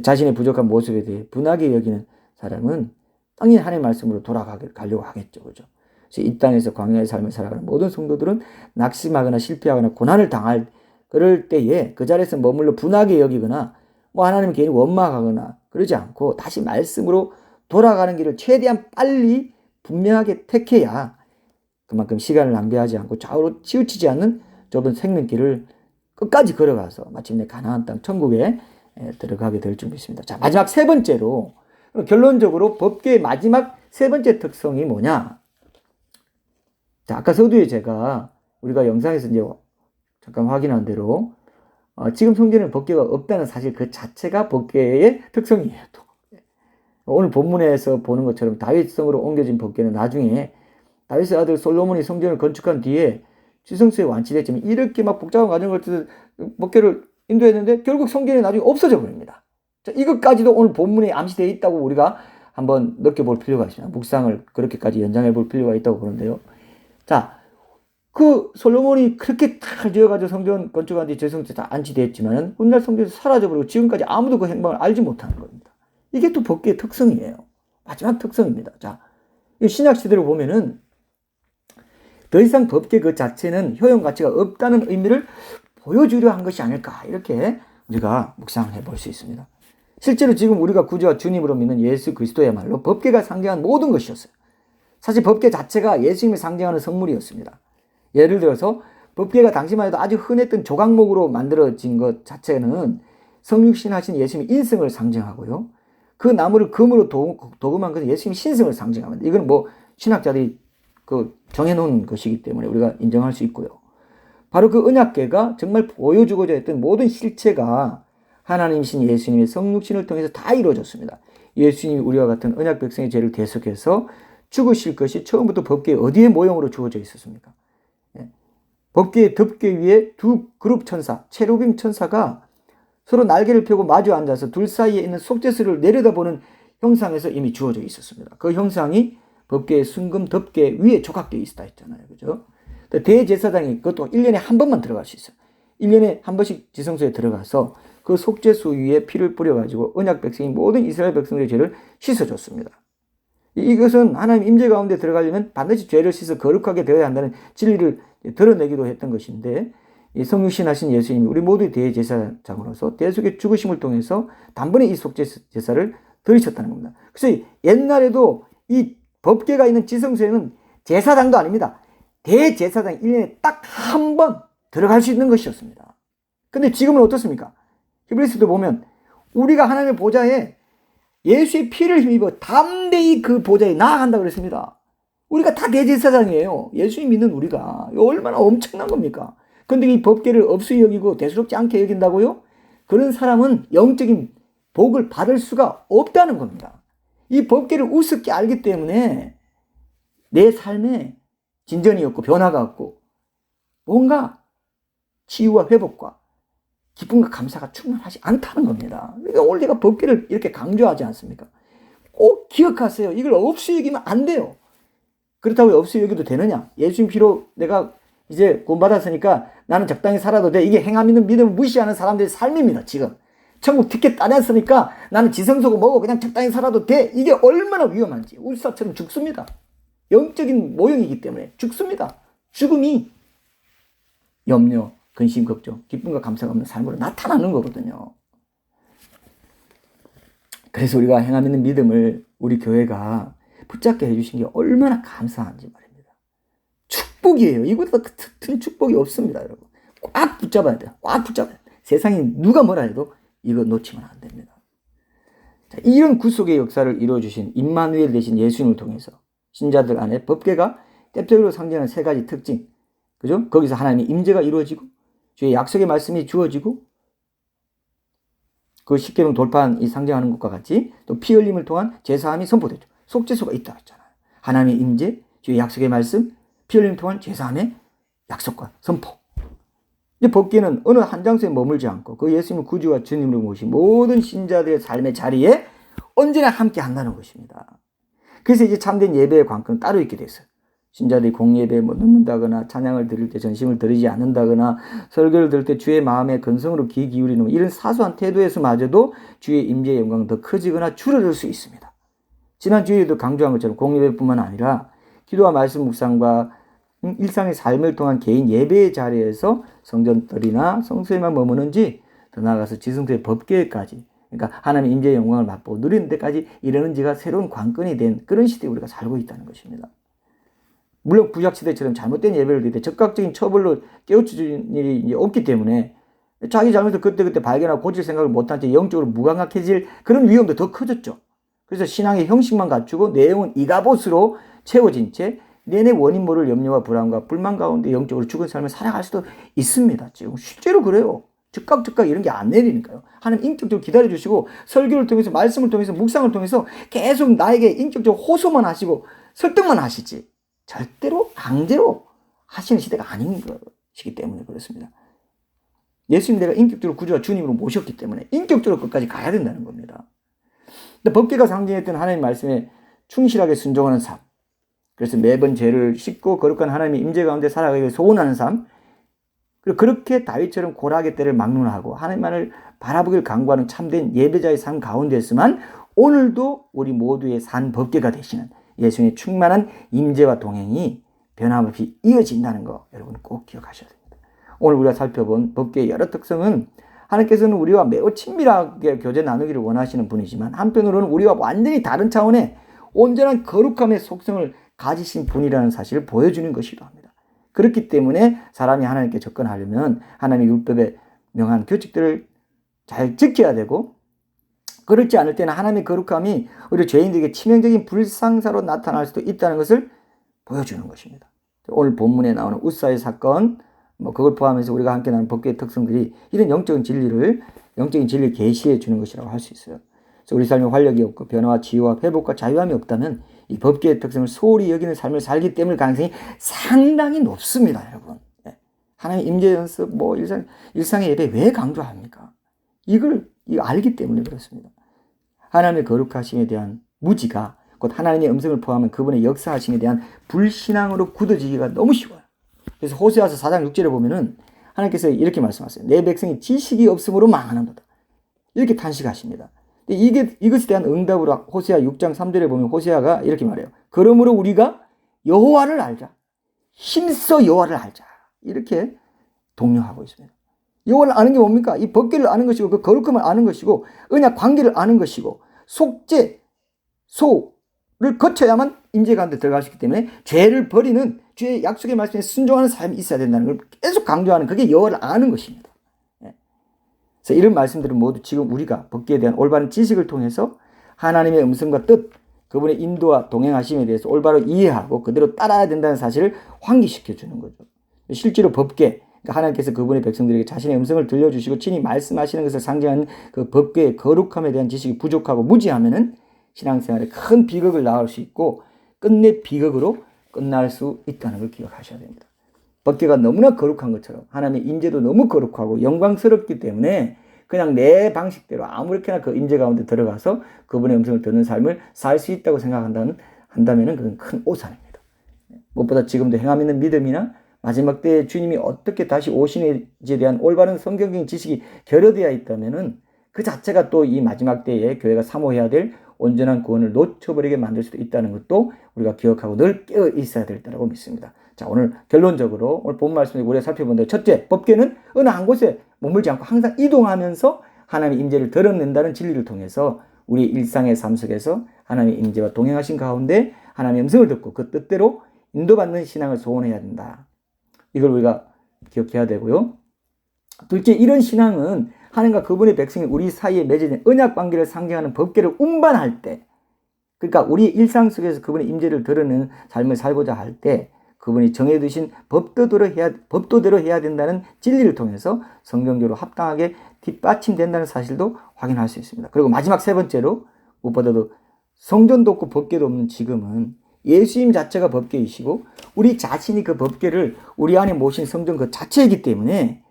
자신의 부족한 모습에 대해 분하게 여기는 사람은 당연히 하나님의 말씀으로 돌아가려고 하겠죠. 그죠? 그래서 이 땅에서 광야의 삶을 살아가는 모든 성도들은 낙심하거나 실패하거나 고난을 당할 그럴 때에 그 자리에서 머물러 분하게 여기거나 뭐 하나님을 괜히 원망하거나 그러지 않고 다시 말씀으로 돌아가는 길을 최대한 빨리 분명하게 택해야 그만큼 시간을 낭비하지 않고 좌우로 치우치지 않는 좁은 생명길을 끝까지 걸어가서 마침내 가나안 땅 천국에 들어가게 될 줄 믿습니다. 자, 마지막 세 번째로, 결론적으로 법궤의 마지막 세 번째 특성이 뭐냐? 자, 아까 서두에 우리가 영상에서 이제 잠깐 확인한 대로 지금 성경에는 법궤가 없다는 사실 그 자체가 법궤의 특성이에요. 또. 오늘 본문에서 보는 것처럼 다윗성으로 옮겨진 법궤는 나중에 다윗의 아들 솔로몬이 성전을 건축한 뒤에 지성소에 완치됐지만 이렇게 막 복잡한 과정을 거쳐서 법궤를 인도했는데 결국 성전이 나중에 없어져 버립니다. 자, 이것까지도 오늘 본문에 암시되어 있다고 우리가 한번 느껴볼 필요가 있습니다. 묵상을 그렇게까지 연장해 볼 필요가 있다고 보는데요. 자, 그 솔로몬이 그렇게 잘 지어가지고 성전 건축한 뒤 지성소에 다 안치됐지만은 훗날 성전에서 사라져버리고 지금까지 아무도 그 행방을 알지 못하는 겁니다. 이게 또 법궤의 특성이에요. 마지막 특성입니다. 자, 이 신약 시대로 보면은 더 이상 법궤 그 자체는 효용 가치가 없다는 의미를 보여주려 한 것이 아닐까, 이렇게 우리가 묵상해 볼 수 있습니다. 실제로 지금 우리가 구주와 주님으로 믿는 예수 그리스도야말로 법궤가 상징한 모든 것이었어요. 사실 법궤 자체가 예수님을 상징하는 성물이었습니다. 예를 들어서 법궤가 당시만 해도 아주 흔했던 조각목으로 만들어진 것 자체는 성육신하신 예수님의 인성을 상징하고요. 그 나무를 금으로 도금한 것은 예수님의 신성을 상징합니다. 이건 뭐 신학자들이 정해놓은 것이기 때문에 우리가 인정할 수 있고요. 바로 그 언약궤가 정말 보여주고자 했던 모든 실체가 하나님이신 예수님의 성육신을 통해서 다 이루어졌습니다. 예수님이 우리와 같은 언약 백성의 죄를 대속해서 죽으실 것이 처음부터 법궤 어디에 모형으로 주어져 있었습니까? 법궤의 덮개 위에 두 그룹 천사, 체루빔 천사가 서로 날개를 펴고 마주 앉아서 둘 사이에 있는 속죄수를 내려다보는 형상에서 이미 주어져 있었습니다. 그 형상이 법궤의 순금 덮개 위에 조각되어 있다 했잖아요. 그죠? 대제사장이 그것도 1년에 한 번만 들어갈 수 있어요. 1년에 한 번씩 지성소에 들어가서 그 속죄수 위에 피를 뿌려가지고 언약 백성이 모든 이스라엘 백성들의 죄를 씻어줬습니다. 이것은 하나님 임재 가운데 들어가려면 반드시 죄를 씻어 거룩하게 되어야 한다는 진리를 드러내기도 했던 것인데, 성육신 하신 예수님이 우리 모두의 대제사장으로서 대속의 죽으심을 통해서 단번에 이 속죄제사를 들이셨다는 겁니다. 그래서 옛날에도 이 법궤가 있는 지성소에는 제사장도 아닙니다. 대제사장 1년에 딱 한 번 들어갈 수 있는 것이었습니다. 근데 지금은 어떻습니까? 히브리서도 보면 우리가 하나님의 보좌에 예수의 피를 힘입어 담대히 그 보좌에 나아간다고 그랬습니다. 우리가 다 대제사장이에요. 예수님 믿는 우리가. 이거 얼마나 엄청난 겁니까? 근데 이 법궤를 업수히 여기고 대수롭지 않게 여긴다고요? 그런 사람은 영적인 복을 받을 수가 없다는 겁니다. 이 법계를 우습게 알기 때문에 내 삶에 진전이 없고 변화가 없고 뭔가 치유와 회복과 기쁨과 감사가 충만하지 않다는 겁니다. 그러니까 오늘 내가 법계를 이렇게 강조하지 않습니까? 꼭 기억하세요. 이걸 없이 여기면 안 돼요. 그렇다고 없이 여기도 되느냐? 예수님 피로 내가 이제 구원받았으니까 나는 적당히 살아도 돼. 이게 행함 있는 믿음을 무시하는 사람들의 삶입니다. 지금 천국 티켓 따냈으니까 나는 지성소고 뭐고 그냥 적당히 살아도 돼. 이게 얼마나 위험한지. 울사처럼 죽습니다. 영적인 모형이기 때문에 죽습니다. 죽음이 염려, 근심, 걱정, 기쁨과 감사가 없는 삶으로 나타나는 거거든요. 그래서 우리가 행함 있는 믿음을 우리 교회가 붙잡게 해주신 게 얼마나 감사한지 말입니다. 축복이에요. 이것보다 같은 축복이 없습니다, 여러분. 꽉 붙잡아야 돼요. 꽉 붙잡아야 돼요. 세상이 누가 뭐라 해도 이거 놓치면 안 됩니다. 자, 이런 구속의 역사를 이루어주신 임마누엘 되신 예수님을 통해서 신자들 안에 법궤가 대표적으로 상징하는 세 가지 특징, 그죠? 거기서 하나님의 임재가 이루어지고 주의 약속의 말씀이 주어지고 그 십계명 돌파한 이 상징하는 것과 같이 또 피 흘림을 통한 제사함이 선포되죠. 속죄소가 있다고 했잖아요. 하나님의 임재, 주의 약속의 말씀, 피 흘림을 통한 제사함의 약속과 선포. 이 법궤는 어느 한 장소에 머물지 않고 그 예수님을 구주와 주님으로 모신 모든 신자들의 삶의 자리에 언제나 함께 한다는 것입니다. 그래서 이제 참된 예배의 관건은 따로 있게 됐어요. 신자들이 공예배에 넣는다거나 찬양을 드릴 때 전심을 드리지 않는다거나 설교를 들을 때 주의 마음에 근성으로 귀 기울이는 이런 사소한 태도에서마저도 주의 임재의 영광은 더 커지거나 줄어들 수 있습니다. 지난 주일에도 강조한 것처럼 공예배뿐만 아니라 기도와 말씀 묵상과 일상의 삶을 통한 개인 예배의 자리에서 성전들이나 성소에만 머무는지 더 나아가서 지성소의 법궤까지 그러니까 하나님의 임재의 영광을 맛보고 누리는 데까지 이르는지가 새로운 관건이 된 그런 시대에 우리가 살고 있다는 것입니다. 물론 구약시대처럼 잘못된 예배를 드릴 때 적극적인 처벌로 깨우쳐주는 일이 이제 없기 때문에 자기 잘못을 그때그때 발견하고 고칠 생각을 못한 채 영적으로 무감각해질 그런 위험도 더 커졌죠. 그래서 신앙의 형식만 갖추고 내용은 이가봇으로 채워진 채 내내 원인 모를 염려와 불안과 불만 가운데 영적으로 죽은 삶을 살아갈 수도 있습니다. 지금 실제로 그래요. 즉각 이런 게 안 내리니까요. 하나님 인격적으로 기다려주시고 설교를 통해서 말씀을 통해서 묵상을 통해서 계속 나에게 인격적으로 호소만 하시고 설득만 하시지 절대로 강제로 하시는 시대가 아닌 것이기 때문에 그렇습니다. 예수님 내가 인격적으로 구주와 주님으로 모셨기 때문에 인격적으로 끝까지 가야 된다는 겁니다. 근데 법궤가 상징했던 하나님 말씀에 충실하게 순종하는 삶, 그래서 매번 죄를 씻고 거룩한 하나님의 임재 가운데 살아가기 위해 소원하는 삶, 그리고 그렇게 다윗처럼 고락의 때를 막론하고 하나님만을 바라보길 간구하는 참된 예배자의 삶 가운데서만 오늘도 우리 모두의 산 법궤가 되시는 예수님의 충만한 임재와 동행이 변함없이 이어진다는 거 여러분 꼭 기억하셔야 됩니다. 오늘 우리가 살펴본 법궤의 여러 특성은 하나님께서는 우리와 매우 친밀하게 교제 나누기를 원하시는 분이지만 한편으로는 우리와 완전히 다른 차원의 온전한 거룩함의 속성을 가지신 분이라는 사실을 보여주는 것이기도 합니다. 그렇기 때문에 사람이 하나님께 접근하려면 하나님의 율법에 명한 규칙들을 잘 지켜야 되고 그렇지 않을 때는 하나님의 거룩함이 우리 죄인들에게 치명적인 불상사로 나타날 수도 있다는 것을 보여주는 것입니다. 오늘 본문에 나오는 웃사의 사건, 그걸 포함해서 우리가 함께 나눈 법궤의 특성들이 이런 영적인 진리를 계시해 주는 것이라고 할 수 있어요. 그래서 우리 삶에 활력이 없고 변화와 치유와 회복과 자유함이 없다면 이 법궤의 특성을 소홀히 여기는 삶을 살기 때문에 가능성이 상당히 높습니다, 여러분. 하나님의 임재 연습, 일상의 예배 왜 강조합니까? 이거 알기 때문에 그렇습니다. 하나님의 거룩하심에 대한 무지가 곧 하나님의 음성을 포함한 그분의 역사하심에 대한 불신앙으로 굳어지기가 너무 쉬워요. 그래서 호세아서 4장 6절에 보면은 하나님께서 이렇게 말씀하세요. 내 백성이 지식이 없음으로 망하는도다. 이렇게 탄식하십니다. 이것에 대한 응답으로 호세아 6장 3절에 보면 호세아가 이렇게 말해요. 그러므로 우리가 여호와를 알자. 힘써 여호와를 알자. 이렇게 독려하고 있습니다. 여호와를 아는 게 뭡니까? 이 법궤를 아는 것이고 그 거룩함을 아는 것이고 언약 관계를 아는 것이고 속죄, 소를 거쳐야만 임재 가운데 들어갈 수 있기 때문에 죄를 버리는 주의 약속의 말씀에 순종하는 삶이 있어야 된다는 걸 계속 강조하는 그게 여호와를 아는 것입니다. 그래서 이런 말씀들은 모두 지금 우리가 법궤에 대한 올바른 지식을 통해서 하나님의 음성과 뜻, 그분의 인도와 동행하심에 대해서 올바로 이해하고 그대로 따라야 된다는 사실을 환기시켜 주는 거죠. 실제로 법궤, 하나님께서 그분의 백성들에게 자신의 음성을 들려주시고 친히 말씀하시는 것을 상징하는 그 법궤의 거룩함에 대한 지식이 부족하고 무지하면은 신앙생활에 큰 비극을 낳을 수 있고 끝내 비극으로 끝날 수 있다는 걸 기억하셔야 됩니다. 법궤가 너무나 거룩한 것처럼 하나님의 임재도 너무 거룩하고 영광스럽기 때문에 그냥 내 방식대로 아무렇게나 그 임재 가운데 들어가서 그분의 음성을 듣는 삶을 살 수 있다고 생각한다면 그건 큰 오산입니다. 무엇보다 지금도 행함 있는 믿음이나 마지막 때에 주님이 어떻게 다시 오시는지에 대한 올바른 성경적인 지식이 결여되어 있다면은 그 자체가 또 이 마지막 때에 교회가 사모해야 될 온전한 구원을 놓쳐버리게 만들 수도 있다는 것도 우리가 기억하고 늘 깨어 있어야 될 때라고 믿습니다. 자, 오늘 결론적으로 오늘 본 말씀을 우리가 살펴본다. 첫째, 법궤는 어느 한 곳에 머물지 않고 항상 이동하면서 하나님의 임재를 드러낸다는 진리를 통해서 우리 일상의 삶 속에서 하나님의 임재와 동행하신 가운데 하나님의 음성을 듣고 그 뜻대로 인도받는 신앙을 소원해야 된다. 이걸 우리가 기억해야 되고요. 둘째, 이런 신앙은 하나님과 그분의 백성이 우리 사이에 맺어진 언약 관계를 상징하는 법궤를 운반할 때, 그러니까 우리 일상 속에서 그분의 임재를 드러내는 삶을 살고자 할 때 그분이 정해두신 법도대로 해야 된다는 진리를 통해서 성경적으로 합당하게 뒷받침된다는 사실도 확인할 수 있습니다. 그리고 마지막 세 번째로 무엇보다도 성전도 없고 법궤도 없는 지금은 예수님 자체가 법궤이시고 우리 자신이 그 법궤를 우리 안에 모신 성전 그 자체이기 때문에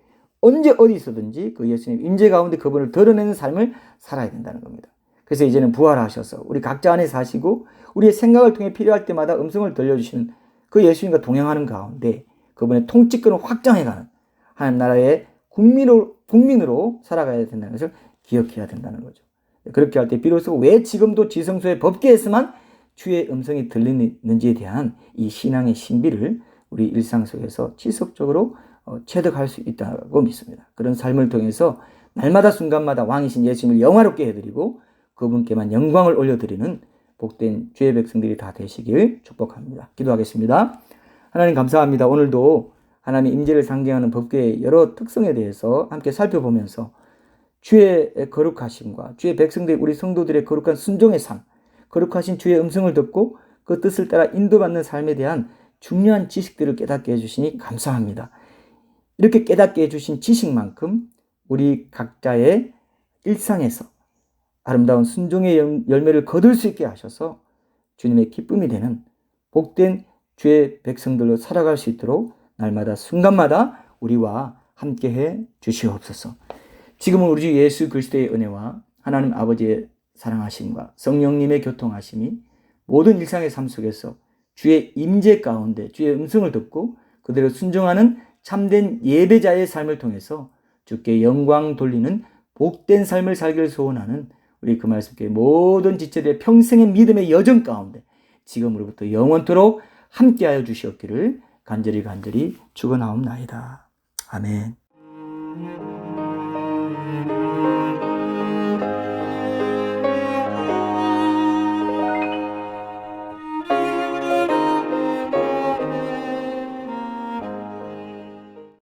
언제 어디서든지 그 예수님 임재 가운데 그분을 드러내는 삶을 살아야 된다는 겁니다. 그래서 이제는 부활하셔서 우리 각자 안에 사시고 우리의 생각을 통해 필요할 때마다 음성을 들려주시는 그 예수님과 동행하는 가운데 그분의 통치권을 확장해가는 하나님 나라의 국민으로 살아가야 된다는 것을 기억해야 된다는 거죠. 그렇게 할 때 비로소 왜 지금도 지성소의 법궤에서만 주의 음성이 들리는지에 대한 이 신앙의 신비를 우리 일상 속에서 지속적으로 체득할 수 있다고 믿습니다. 그런 삶을 통해서 날마다 순간마다 왕이신 예수님을 영화롭게 해드리고 그분께만 영광을 올려드리는 복된 주의 백성들이 다 되시길 축복합니다. 기도하겠습니다. 하나님 감사합니다. 오늘도 하나님의 임재를 상징하는 법궤의 여러 특성에 대해서 함께 살펴보면서 주의 거룩하심과 주의 백성들 우리 성도들의 거룩한 순종의 삶, 거룩하신 주의 음성을 듣고 그 뜻을 따라 인도받는 삶에 대한 중요한 지식들을 깨닫게 해주시니 감사합니다. 이렇게 깨닫게 해주신 지식만큼 우리 각자의 일상에서 아름다운 순종의 열매를 거둘 수 있게 하셔서 주님의 기쁨이 되는 복된 주의 백성들로 살아갈 수 있도록 날마다 순간마다 우리와 함께해 주시옵소서. 지금은 우리 주 예수 그리스도의 은혜와 하나님 아버지의 사랑하심과 성령님의 교통하심이 모든 일상의 삶 속에서 주의 임재 가운데 주의 음성을 듣고 그대로 순종하는 참된 예배자의 삶을 통해서 주께 영광 돌리는 복된 삶을 살기를 소원하는 우리 그 말씀께 모든 지체들의 평생의 믿음의 여정 가운데 지금으로부터 영원토록 함께하여 주시옵기를 간절히 축원하옵나이다. 아멘.